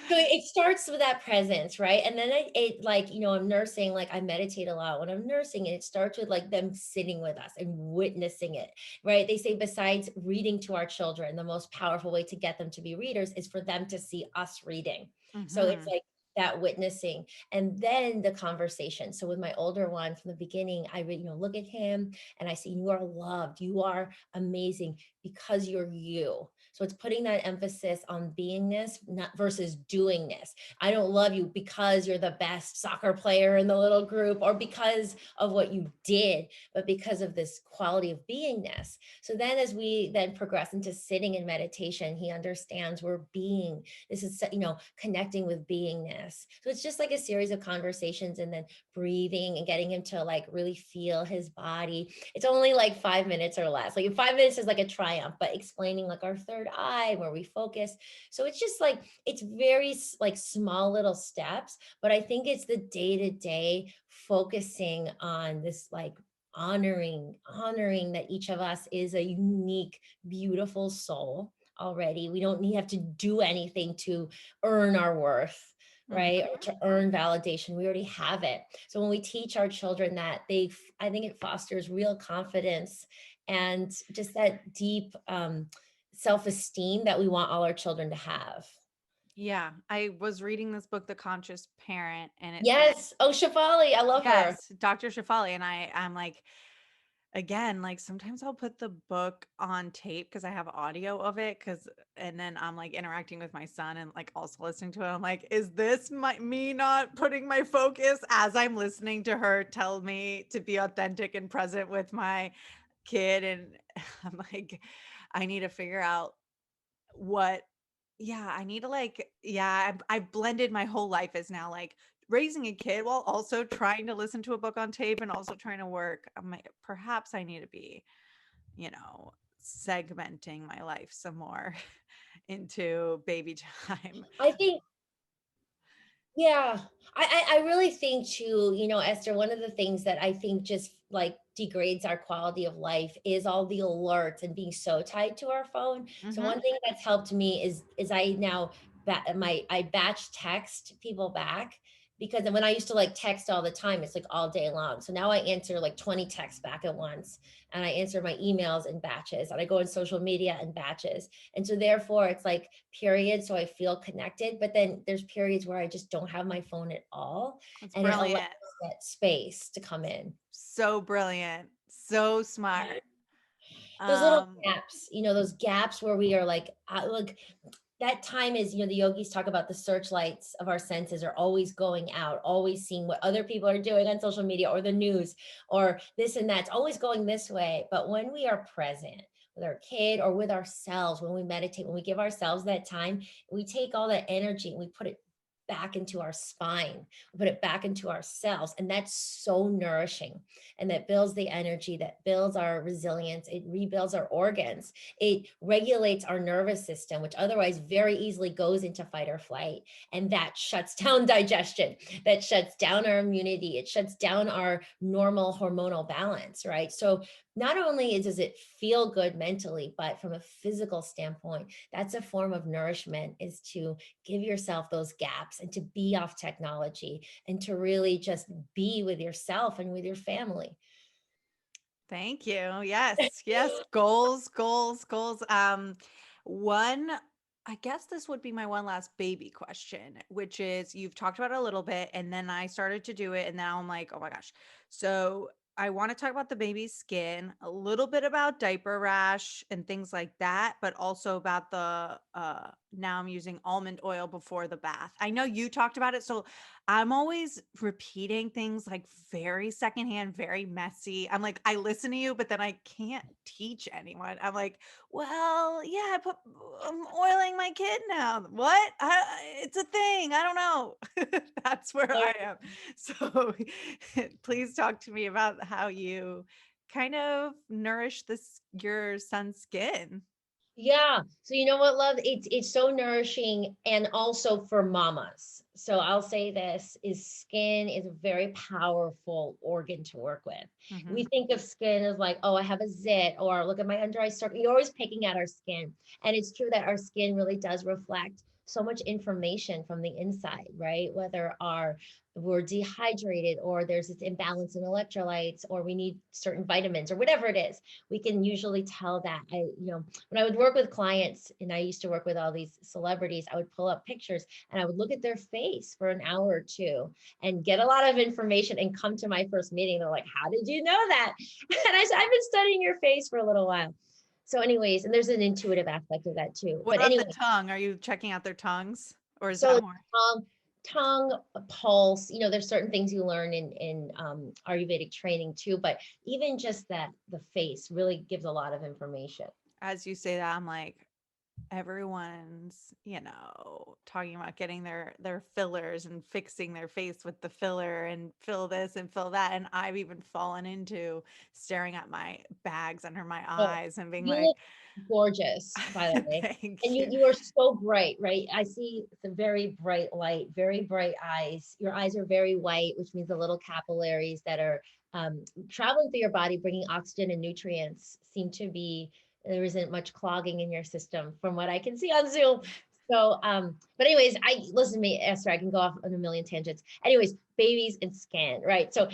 so it starts with that presence, right? And then it like, I'm nursing, like I meditate a lot when I'm nursing, and it starts with like them sitting with us and witnessing it, right? They say besides reading to our children, the most powerful way to get them to be readers is for them to see us reading. So it's Hmm. like that witnessing and then the conversation. So with my older one from the beginning, look at him and I say, you are loved, you are amazing because you're you. So it's putting that emphasis on beingness, not versus doingness. I don't love you because you're the best soccer player in the little group or because of what you did, but because of this quality of beingness. So then as we then progress into sitting in meditation, he understands we're being. This is, connecting with beingness. So it's just like a series of conversations and then breathing and getting him to like really feel his body. It's only like 5 minutes or less. Like 5 minutes is like a triumph, but explaining like our third eye where we focus. So it's just like it's very like small little steps, but I think it's the day to day focusing on this like honoring that each of us is a unique, beautiful soul already. We don't need have to do anything to earn our worth, right? Or to earn validation. We already have it. So when we teach our children that, I think it fosters real confidence and just that deep self-esteem that we want all our children to have. Yeah, I was reading this book, The Conscious Parent, and it said, Yes. Oh, Shafali, I love her. yes, Dr. Shafali. And I'm like, again, like sometimes I'll put the book on tape because I have audio of it and then I'm like interacting with my son and like also listening to it. I'm like, is this me not putting my focus as I'm listening to her tell me to be authentic and present with my kid? And I'm like, I need to figure out what Yeah, I need to like, yeah, I've blended my whole life as now like raising a kid while also trying to listen to a book on tape and also trying to work. I'm like, perhaps I need to be, you know, segmenting my life some more into baby time. I think, yeah, I really think too, Esther, one of the things that I think just like degrades our quality of life is all the alerts and being so tied to our phone. So Hmm. one thing that's helped me is I now I batch text people back, because when I used to like text all the time, it's like all day long. So now I answer like 20 texts back at once, and I answer my emails in batches, and I go on social media in batches. And so therefore it's like periods, so I feel connected, but then there's periods where I just don't have my phone at all, That's and it allows brilliant. that space to come in. So brilliant. So smart. Those little Um, gaps, those gaps where we are like that time is, the yogis talk about the searchlights of our senses are always going out, always seeing what other people are doing on social media or the news or this and that. It's always going this way. But when we are present with our kid or with ourselves, when we meditate, when we give ourselves that time, we take all that energy and we put it back into our spine, we put it back into ourselves. And that's so nourishing. And that builds the energy, that builds our resilience, it rebuilds our organs, it regulates our nervous system, which otherwise very easily goes into fight or flight. And that shuts down digestion, that shuts down our immunity, it shuts down our normal hormonal balance, right? So not only does it feel good mentally, but from a physical standpoint, that's a form of nourishment, is to give yourself those gaps and to be off technology and to really just be with yourself and with your family. Thank you. Yes, yes. Goals, goals, goals. One, I guess this would be my one last baby question, which is you've talked about it a little bit, and then I started to do it, and now I'm like, oh my gosh. So I want to talk about the baby's skin, a little bit about diaper rash and things like that, but also about the now I'm using almond oil before the bath. I know you talked about it, so I'm always repeating things like very secondhand, very messy. I'm like, I listen to you, but then I can't teach anyone. I'm like, well, yeah, I'm oiling my kid now. What? It's a thing. I don't know. That's where I am. So please talk to me about how you kind of nourish your son's skin. Yeah. So you know what, love? It's so nourishing, and also for mamas. So I'll say this is skin is a very powerful organ to work with. Hmm. We think of skin as like, oh, I have a zit, or look at my under eye circle. You're always picking at our skin. And it's true that our skin really does reflect so much information from the inside, right? Whether we're dehydrated, or there's this imbalance in electrolytes, or we need certain vitamins, or whatever it is, we can usually tell that. When I would work with clients, and I used to work with all these celebrities, I would pull up pictures and I would look at their face for an hour or two and get a lot of information and come to my first meeting. They're like, how did you know that? And I said, I've been studying your face for a little while. So anyways, and there's an intuitive aspect of that too. What But about the anyway, tongue? Are you checking out their tongues or is so that more? tongue, pulse, there's certain things you learn in Ayurvedic training too, but even just that, the face really gives a lot of information. As you say that, I'm like, everyone's, talking about getting their fillers and fixing their face with the filler and fill this and fill that. And I've even fallen into staring at my bags under my Oh, eyes and being you like, look gorgeous, by the way. thank And you you. you are so bright, right? I see the very bright light, very bright eyes. Your eyes are very white, which means the little capillaries that are traveling through your body, bringing oxygen and nutrients, seem to be, there isn't much clogging in your system from what I can see on Zoom. So, but anyways, I listen to me, Esther, I can go off on a million tangents. Anyways, babies and skin, right? So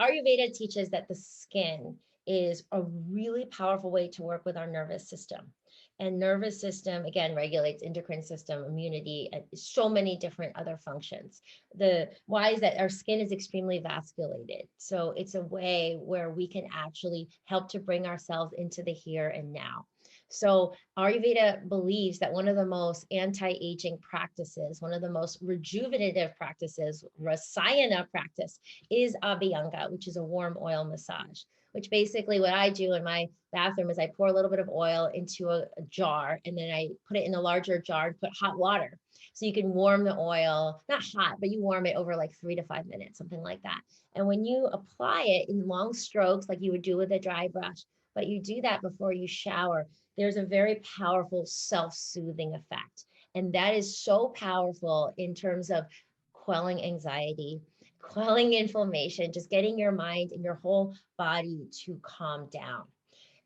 Ayurveda teaches that the skin is a really powerful way to work with our nervous system. And nervous system, again, regulates endocrine system, immunity, and so many different other functions. The why is that our skin is extremely vasculated. So it's a way where we can actually help to bring ourselves into the here and now. So Ayurveda believes that one of the most anti-aging practices, one of the most rejuvenative practices, Rasayana practice, is Abhyanga, which is a warm oil massage. Which basically what I do in my bathroom is I pour a little bit of oil into a jar, and then I put it in a larger jar and put hot water. So you can warm the oil, not hot, but you warm it over like 3 to 5 minutes, something like that. And when you apply it in long strokes, like you would do with a dry brush, but you do that before you shower, there's a very powerful self-soothing effect. And that is so powerful in terms of quelling anxiety, quelling inflammation, just getting your mind and your whole body to calm down.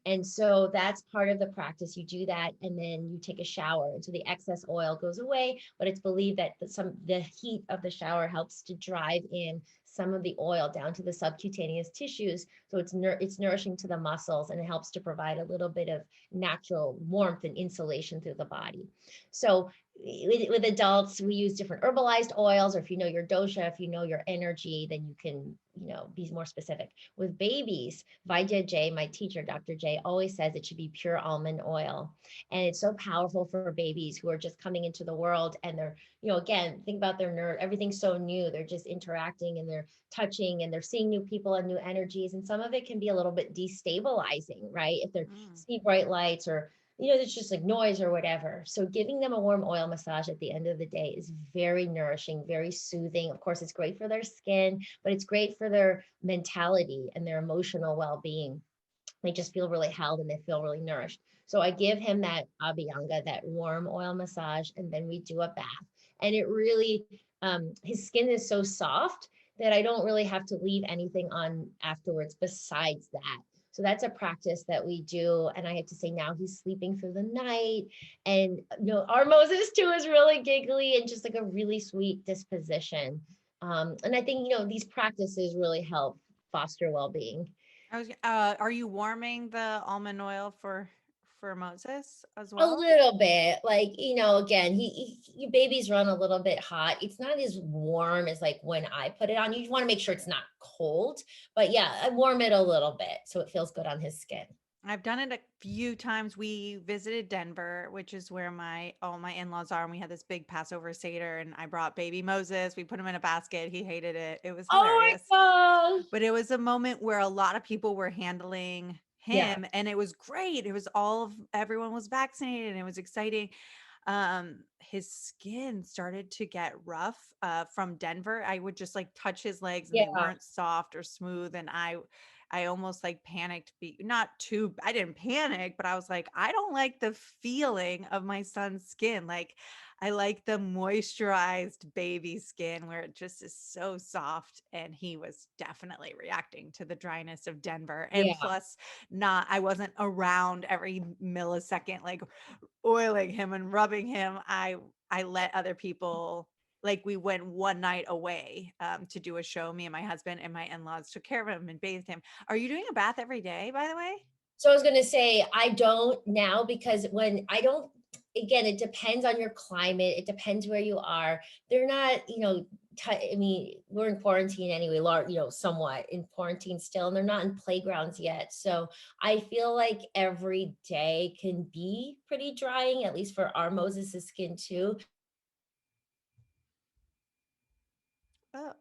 And so that's part of the practice. You do that and then you take a shower. And so the excess oil goes away, but it's believed that the heat of the shower helps to drive in some of the oil down to the subcutaneous tissues. So it's nourishing to the muscles, and it helps to provide a little bit of natural warmth and insulation through the body. So with adults, we use different herbalized oils, or if you know your dosha, if you know your energy, then you can, be more specific. With babies, Vaidya J, my teacher, Dr. J, always says it should be pure almond oil. And it's so powerful for babies who are just coming into the world, and they're, again, think about their nerve, everything's so new. They're just interacting and they're touching and they're seeing new people and new energies. And some of it can be a little bit destabilizing, right? If they're see bright lights, or it's just like noise or whatever. So giving them a warm oil massage at the end of the day is very nourishing, very soothing. Of course, it's great for their skin, but it's great for their mentality and their emotional well-being. They just feel really held and they feel really nourished. So I give him that abhyanga, that warm oil massage, and then we do a bath. And it really, his skin is so soft that I don't really have to leave anything on afterwards besides that. So that's a practice that we do. And I have to say, now he's sleeping through the night. And, our Moses too is really giggly and just like a really sweet disposition. And I think, these practices really help foster well-being. Are you warming the almond oil for Moses as A well? little bit, like, again, babies run a little bit hot. It's not as warm as like when I put it on. You want to make sure it's not cold, but yeah, I warm it a little bit so it feels good on his skin. I've done it a few times. We visited Denver, which is where all my in-laws are, and we had this big Passover Seder, and I brought baby Moses. We put him in a basket. He hated it. It was Oh hilarious. my gosh. But it was a moment where a lot of people were handling Yeah. him, and it was great. It was everyone was vaccinated, and it was exciting. His skin started to get rough from Denver. I would just like touch his legs and they Yeah. weren't soft or smooth, and I almost like panicked. I didn't panic, but I was like, I don't like the feeling of my son's skin. Like, I like the moisturized baby skin where it just is so soft. And he was definitely reacting to the dryness of Denver. And Yeah. plus, I wasn't around every millisecond, like oiling him and rubbing him. I let other people, like, we went one night away to do a show. Me and my husband and my in-laws took care of him and bathed him. Are you doing a bath every day, by the way? So I was going to say, I don't now, because when I don't, again, it depends on your climate. It depends where you are. They're not, I mean, we're in quarantine anyway, somewhat in quarantine still, and they're not in playgrounds yet. So I feel like every day can be pretty drying, at least for our Moses' skin too. Oh,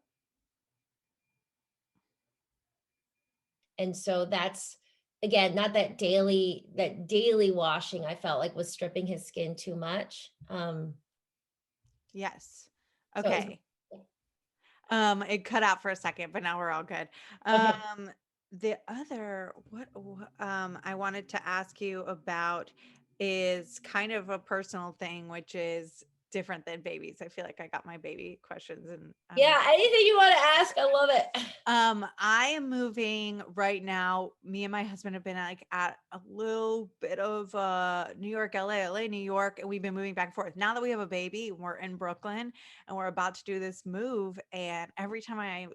And so that's, again, not that daily washing I felt like was stripping his skin too much. yes. So it Okay. was, It cut out for a second, but now we're all good. okay. The other I wanted to ask you about is kind of a personal thing, which is different than babies. I feel like I got my baby questions and Yeah, anything you want to ask, I love it. I am moving right now. Me and my husband have been like at a little bit of New York, LA, New York, and we've been moving back and forth. Now that we have a baby, we're in Brooklyn and we're about to do this move. And every time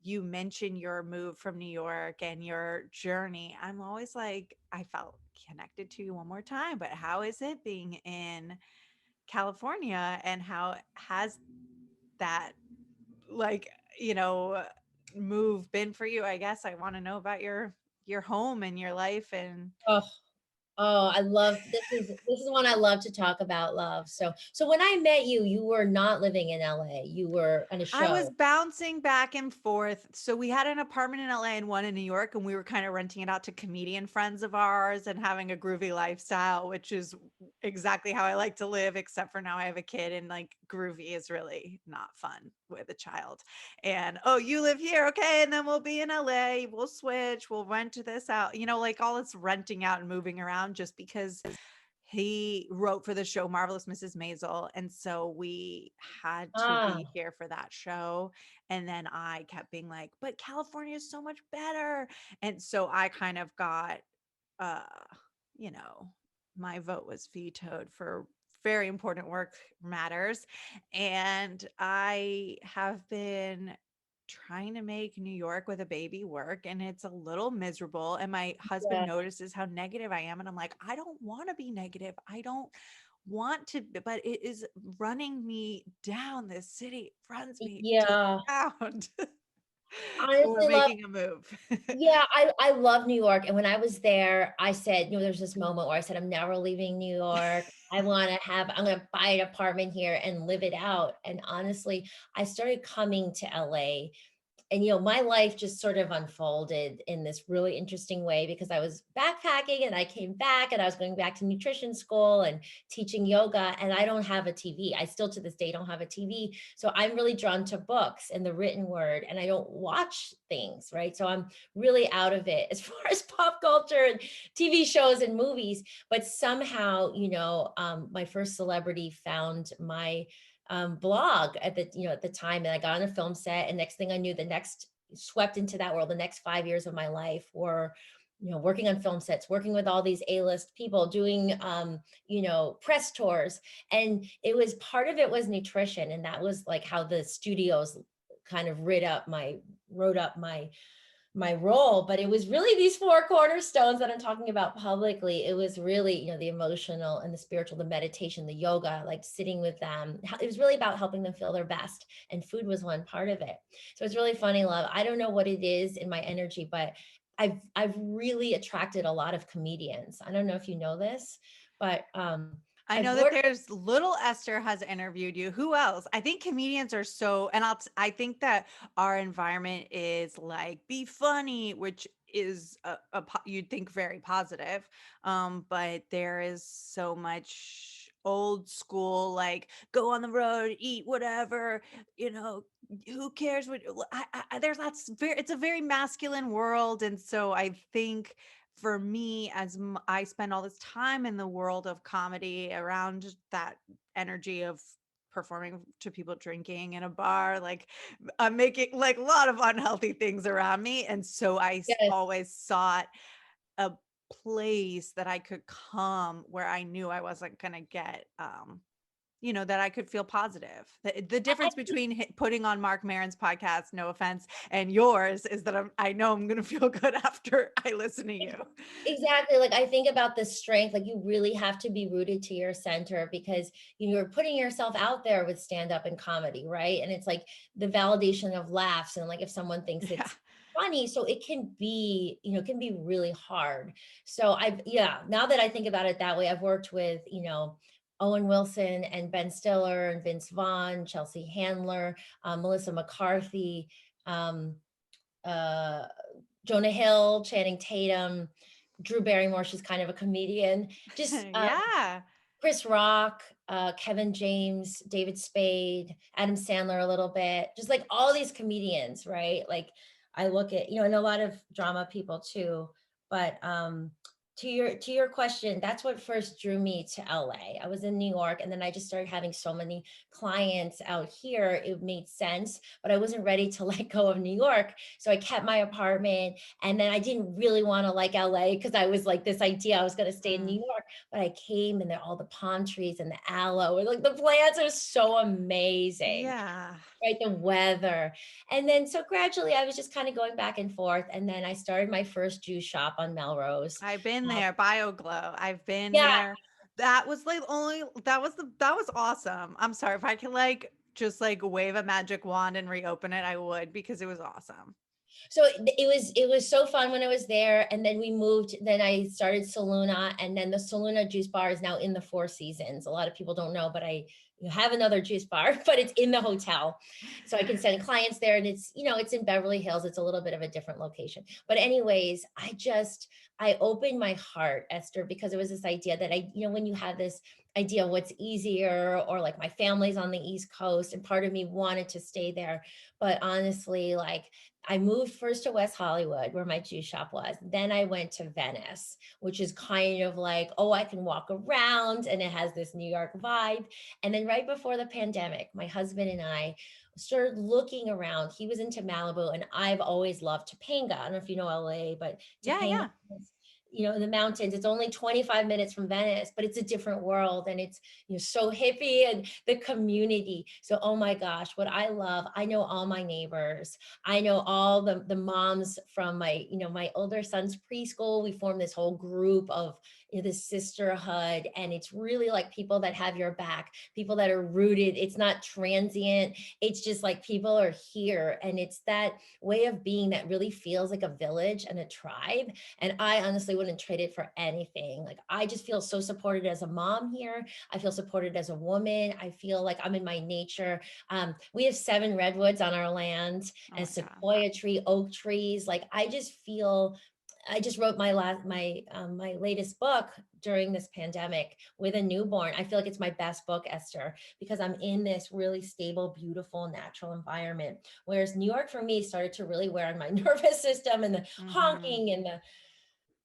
you mention your move from New York and your journey, I'm always like, I felt connected to you one more time. But how is it being in California, and how has that, like, you know, move been for you? I guess I want to know about your home and your life and Oh. Oh, I love this is one I love to talk about love. So when I met you, you were not living in LA. You were on a I was show. bouncing back and forth. So we had an apartment in LA and one in New York, and we were kind of renting it out to comedian friends of ours and having a groovy lifestyle, which is exactly how I like to live, except for now I have a kid and like groovy is really not fun with a child. And oh, you live here. Okay. And then we'll be in LA. We'll switch. We'll rent this out, like all this renting out and moving around just because he wrote for the show Marvelous Mrs. Maisel, and so we had to be Ah, here for that show. And then I kept being like, "But California is so much better." And so I kind of got, uh, you know, my vote was vetoed for very important work matters, and I have been trying to make New York with a baby work, and it's a little miserable, and my husband yeah, notices how negative I am, and I'm like, I don't want to be negative. I don't want to, but it is running me down. This city runs me to the yeah. ground. So we're Honestly, love. making a move. Yeah, I love New York, and when I was there, I said, there's this moment where I said, "I'm never leaving New York. I'm gonna buy an apartment here and live it out." And honestly, I started coming to LA, and my life just sort of unfolded in this really interesting way because I was backpacking and I came back and I was going back to nutrition school and teaching yoga, and I don't have a TV. I still to this day don't have a TV. So I'm really drawn to books and the written word, and I don't watch things, right? So I'm really out of it as far as pop culture and TV shows and movies. But somehow, my first celebrity found my blog at the time, and I got on a film set, and next thing I knew, the next swept into that world. The next 5 years of my life were working on film sets, working with all these A-list people, doing press tours. And it was part of it was nutrition, and that was like how the studios kind of wrote up my role. But it was really these four cornerstones that I'm talking about publicly. It was really, the emotional and the spiritual, the meditation, the yoga, like sitting with them. It was really about helping them feel their best. And food was one part of it. So it's really funny, love. I don't know what it is in my energy, but I've really attracted a lot of comedians. I don't know if you know this, but I I've know that worked. there's little Esther has interviewed you. Who else? I think comedians are so, and I think that our environment is like be funny, which is you'd think very positive. But there is so much old school, like go on the road, eat whatever, you know, who cares what there's that's very, it's a very masculine world. And so I think for me, I spend all this time in the world of comedy around that energy of performing to people drinking in a bar, like I'm making like a lot of unhealthy things around me. And so Yes. always sought a place that I could come where I knew I wasn't going to get, that I could feel positive. The difference between putting on Mark Maron's podcast, no offense, and yours is that I know I'm going to feel good after I listen to you. Exactly. Like I think about the strength, like you really have to be rooted to your center because you're putting yourself out there with stand up and comedy, right? And it's like the validation of laughs and like if someone thinks Yeah. it's funny, so it can be, it can be really hard. So yeah, now that I think about it that way, I've worked with, Owen Wilson and Ben Stiller and Vince Vaughn, Chelsea Handler, Melissa McCarthy, um, uh, Jonah Hill, Channing Tatum, Drew Barrymore, she's kind of a comedian. Just Yeah. Chris Rock, Kevin James, David Spade, Adam Sandler a little bit. Just like all these comedians, right? Like I look at, and a lot of drama people too. But to your question, that's what first drew me to LA. I was in New York and then I just started having so many clients out here. It made sense, but I wasn't ready to let go of New York. So I kept my apartment, and then I didn't really want to like LA because I was like this idea I was going to stay in Mm. New York. But I came and there all the palm trees and the aloe and like the plants are so amazing, Yeah. right? The weather. And then so gradually I was just kind of going back and forth. And then I started my first juice shop on Melrose. I've been Uh, there, BioGlow. I've been yeah, there. That was like only that was awesome. I'm sorry if I could like just like wave a magic wand and reopen it, I would because it was awesome. So it was so fun when I was there, and then we moved. Then I started Solluna, and then the Solluna juice bar is now in the Four Seasons. A lot of people don't know, but I have another juice bar, but it's in the hotel, so I can send clients there. And it's it's in Beverly Hills. It's a little bit of a different location, but anyways, I opened my heart, Esther, because it was this idea that when you have this idea of what's easier, or like my family's on the East Coast, and part of me wanted to stay there, but honestly, like I moved first to West Hollywood where my juice shop was. Then I went to Venice, which is kind of like, oh, I can walk around and it has this New York vibe. And then right before the pandemic, my husband and I started looking around. He was into Malibu, and I've always loved Topanga. I don't know if you know LA, but Yeah, Topanga yeah. is, in the mountains. It's only 25 minutes from Venice, but it's a different world, and it's so hippie, and the community. So oh my gosh, what I love, I know all my neighbors. I know all the moms from my older son's preschool. We formed this whole group of this sisterhood, and it's really like people that have your back, people that are rooted. It's not transient. It's just like people are here, and it's that way of being that really feels like a village and a tribe. And I honestly wouldn't trade it for anything. Like I just feel so supported as a mom here. I feel supported as a woman. I feel like I'm in my nature. We have 7 redwoods on our land, Oh and my God. sequoia tree, oak trees. Like I just wrote my latest book during this pandemic with a newborn. I feel like it's my best book, Esther, because I'm in this really stable, beautiful, natural environment. Whereas New York for me started to really wear on my nervous system, and the Mhm. honking and the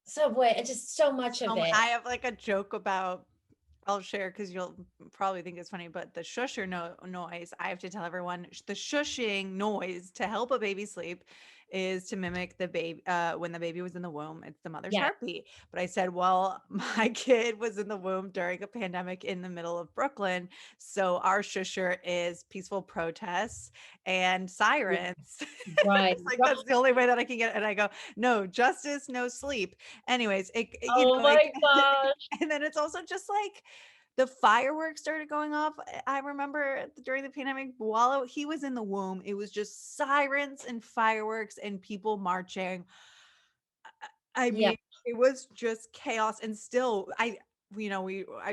subway, it's just so much of it. I have like a joke about, I'll share because you'll probably think it's funny, but the shusher noise, I have to tell everyone, the shushing noise to help a baby sleep is to mimic the baby when the baby was in the womb. It's the mother's Yeah. heartbeat. But I said, well, my kid was in the womb during a pandemic in the middle of Brooklyn, so our shusher is peaceful protests and sirens. Right. It's like that's the only way that I can get it. And I go, no justice, no sleep. Anyways, Oh like, my gosh. and then it's also just like the fireworks started going off. I remember during the pandemic, while he was in the womb, it was just sirens and fireworks and people marching. I Yeah. mean, it was just chaos. And still, I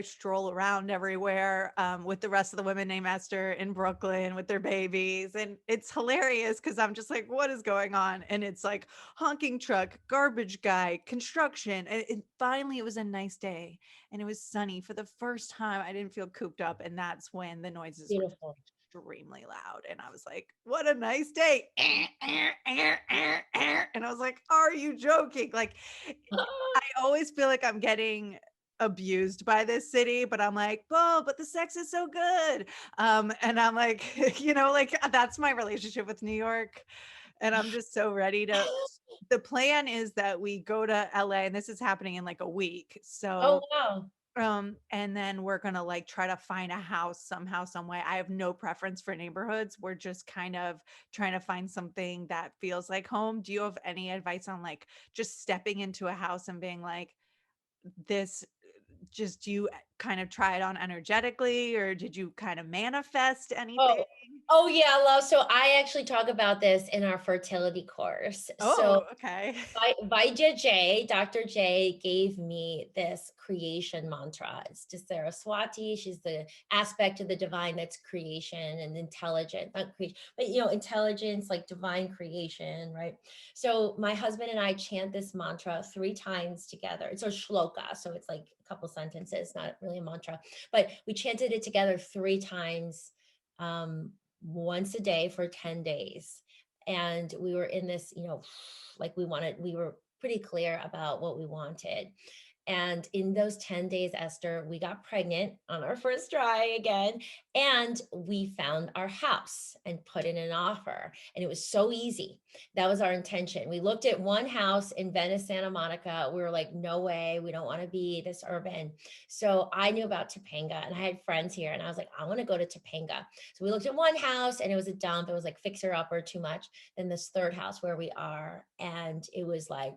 stroll around everywhere with the rest of the women named Esther in Brooklyn with their babies, and it's hilarious because I'm just like, what is going on? And it's like honking truck, garbage guy, construction, and finally it was a nice day, and it was sunny for the first time. I didn't feel cooped up, and that's when the noises were Beautiful. extremely loud, and I was like, what a nice day. And I was like, are you joking? Like, I always feel like I'm getting abused by this city, but I'm like, oh, but the sex is so good. And I'm like, like that's my relationship with New York. And I'm just so ready to. The plan is that we go to LA, and this is happening in like a week. Oh So wow. and then we're gonna like try to find a house somehow, some way. I have no preference for neighborhoods. We're just kind of trying to find something that feels like home. Do you have any advice on like just stepping into a house and being like, this just do you kind of try it on energetically, or did you kind of manifest anything? Oh, oh yeah, love. So I actually talk about this in our fertility course. So Oh, okay. Vaidya J, Dr. J gave me this creation mantra. It's just Saraswati. She's the aspect of the divine that's creation and intelligent, not creation, but intelligence, like divine creation, right? So my husband and I chant this mantra 3 times together. It's a shloka, so it's like a couple sentences, not really a mantra, but we chanted it together 3 times, once a day for 10 days. And we were in this, like we were pretty clear about what we wanted. And in those 10 days, Esther, we got pregnant on our first try again. And we found our house and put in an offer. And it was so easy. That was our intention. We looked at one house in Venice, Santa Monica. We were like, no way, we don't want to be this urban. So I knew about Topanga, and I had friends here, and I was like, I want to go to Topanga. So we looked at one house, and it was a dump. It was like fixer upper too much. Then this third house where we are, and it was like,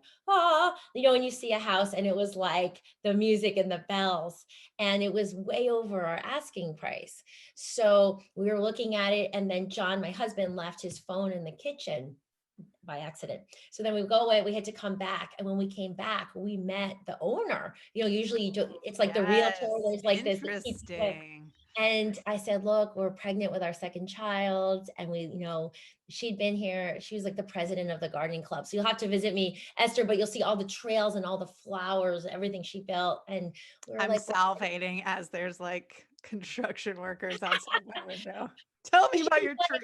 when you see a house and it was like the music and the bells, and it was way over our asking price. So we were looking at it, and then John, my husband, left his phone in the kitchen. by accident. So then we go away, we had to come back. And when we came back, we met the owner. Usually it's like the realtor, Yes. there's like this that keeps you quick. Interesting. And I said, look, we're pregnant with our second child. And she'd been here. She was like the president of the gardening club. So you'll have to visit me, Esther, but you'll see all the trails and all the flowers, everything she built. And we were I'm like, salivating as there's like construction workers outside my window. Tell me about your trees.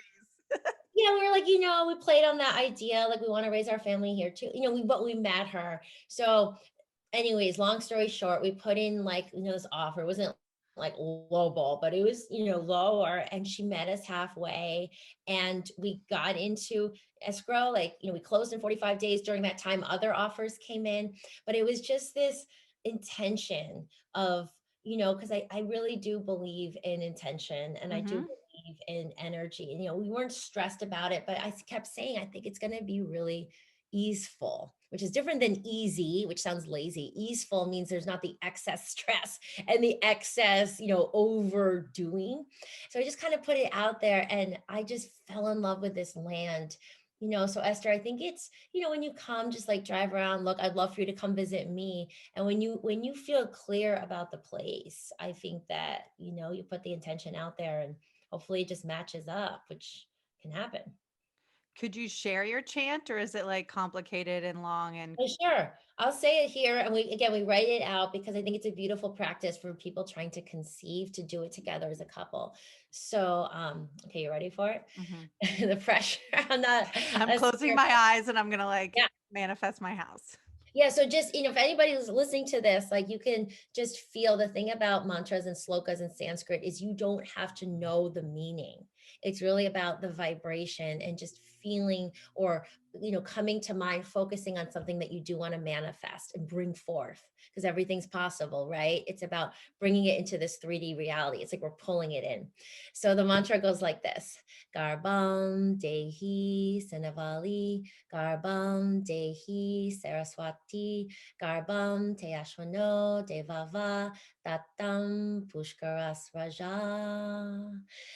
yeah, we were like, we played on that idea. Like we want to raise our family here too. But we met her. So anyways, long story short, we put in like, this offer. It wasn't like low ball, but it was, lower. And she met us halfway and we got into escrow. Like, we closed in 45 days. During that time, other offers came in, but it was just this intention of, because I really do believe in intention and I do Mhm. believe in energy. And, we weren't stressed about it, but I kept saying, I think it's going to be really easeful, which is different than easy, which sounds lazy. Easeful means there's not the excess stress and the excess, overdoing. So I just kind of put it out there and I just fell in love with this land. So Esther, I think it's, when you come, just like drive around, look, I'd love for you to come visit me. And when you feel clear about the place, I think that, you put the intention out there and hopefully it just matches up, which can happen. Could you share your chant or is it like complicated and long and Oh, sure. I'll say it here. And we write it out because I think it's a beautiful practice for people trying to conceive, to do it together as a couple. So, okay, you ready for it? Mhm. The pressure. I'm not I'm a closing singer. my eyes and I'm going to like Yeah. manifest my house. Yeah, so just, if anybody's listening to this, like you can just feel the thing about mantras and slokas in Sanskrit is you don't have to know the meaning. It's really about the vibration and just feeling or, coming to mind, focusing on something that you do want to manifest and bring forth because everything's possible, right? It's about bringing it into this 3D reality. It's like we're pulling it in. So the mantra goes like this: Garbam Dehi Senavali, Garbam Dehi Saraswati, Garbam Teashwano Devava, Tatam Pushkaras Raja.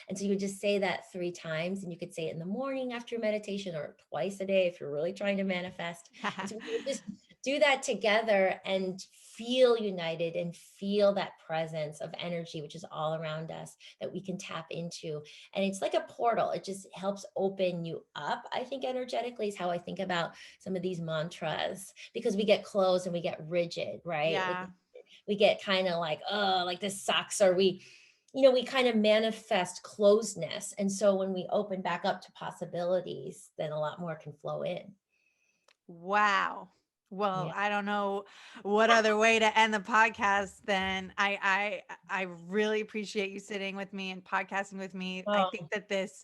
And so you would just say that 3 times, and you could say it in the morning after your meditation or twice a day if you're really trying to manifest. And so we would just do that together and feel united and feel that presence of energy, which is all around us that we can tap into. And it's like a portal. It just helps open you up. I think energetically is how I think about some of these mantras because we get closed and we get rigid, right? Like Yeah. we get kind of like, oh, like this sucks, or we kind of manifest closeness. And so when we open back up to possibilities, then a lot more can flow in. Wow. Well, Yeah. I don't know what other way to end the podcast than I really appreciate you sitting with me and podcasting with me. I think Oh, that this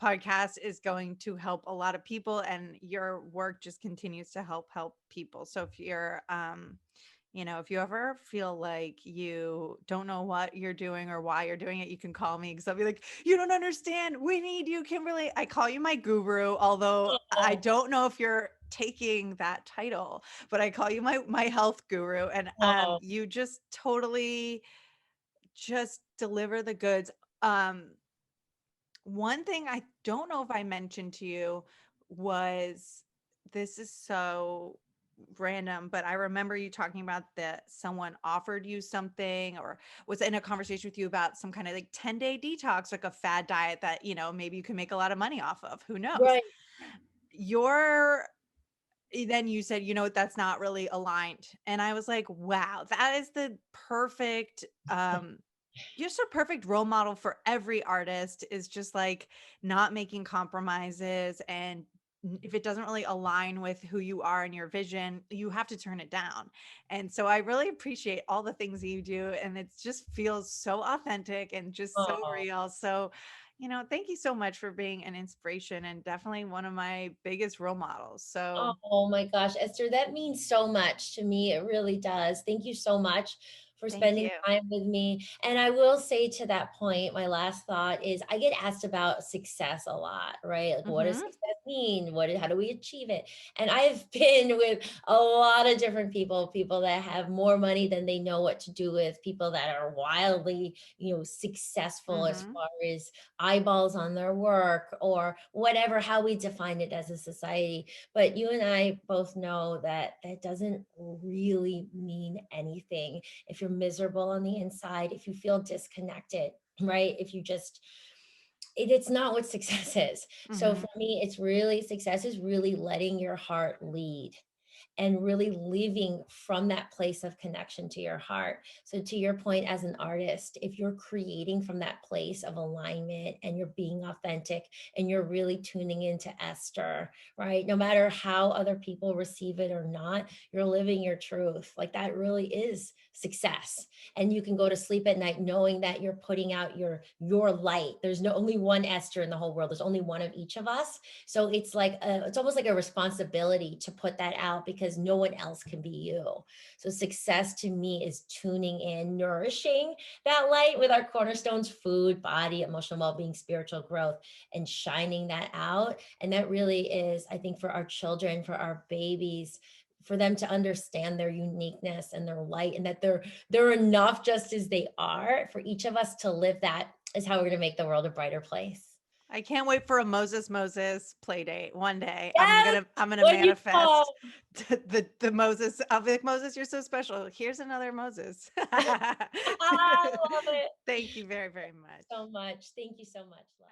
podcast is going to help a lot of people and your work just continues to help people. So if you're if you ever feel like you don't know what you're doing or why you're doing it, you can call me because I'll be like, you don't understand. We need you, Kimberly. I call you my guru, although I oh, don't know if you're taking that title, but I call you my health guru. And oh, you just totally just deliver the goods. Um, One thing I don't know if I mentioned to you was this is so random, but I remember you talking about that someone offered you something or was in a conversation with you about some kind of like 10-day detox, like a fad diet that, maybe you can make a lot of money off of. Who knows? right. Your Then you said, that's not really aligned. And I was like, wow, that is the perfect just a perfect role model for every artist is just like not making compromises and if it doesn't really align with who you are and your vision, you have to turn it down. And so I really appreciate all the things that you do and it just feels so authentic and just so Oh. real. So, thank you so much for being an inspiration and definitely one of my biggest role models. So, Oh my gosh, Esther, that means so much to me. It really does. Thank you so much for Thank spending you. time with me. And I will say to that point, my last thought is I get asked about success a lot, right? Like, what does Mhm. success mean? How do we achieve it? And I've been with a lot of different people, people that have more money than they know what to do with, people that are wildly, successful as Mhm. far as eyeballs on their work or whatever, how we define it as a society. But you and I both know that that doesn't really mean anything if you're miserable on the inside, if you feel disconnected, right? If you just, it's not what success is. So Mhm. for me, it's really, success is really letting your heart lead and really living from that place of connection to your heart. So, to your point, as an artist, if you're creating from that place of alignment and you're being authentic and you're really tuning into Esther, right? No matter how other people receive it or not, you're living your truth. Like that really is success. And you can go to sleep at night knowing that you're putting out your light. There's no only one Esther in the whole world. There's only one of each of us. So it's like it's almost like a responsibility to put that out because no one else can be you. So success to me is tuning in, nourishing that light with our cornerstones: food, body, emotional well-being, spiritual growth, and shining that out. And that really is, I think, for our children, for our babies, for them to understand their uniqueness and their light, and that they're enough just as they are. For each of us to live that is how we're going to make the world a brighter place. I can't wait for a Moses play date one day. I'm Yes. gonna I'm gonna When you manifest come. the Moses. I'll be like, Moses, you're so special. Here's another Moses. I love it Thank you very, very much. so much. Thank you so much, love.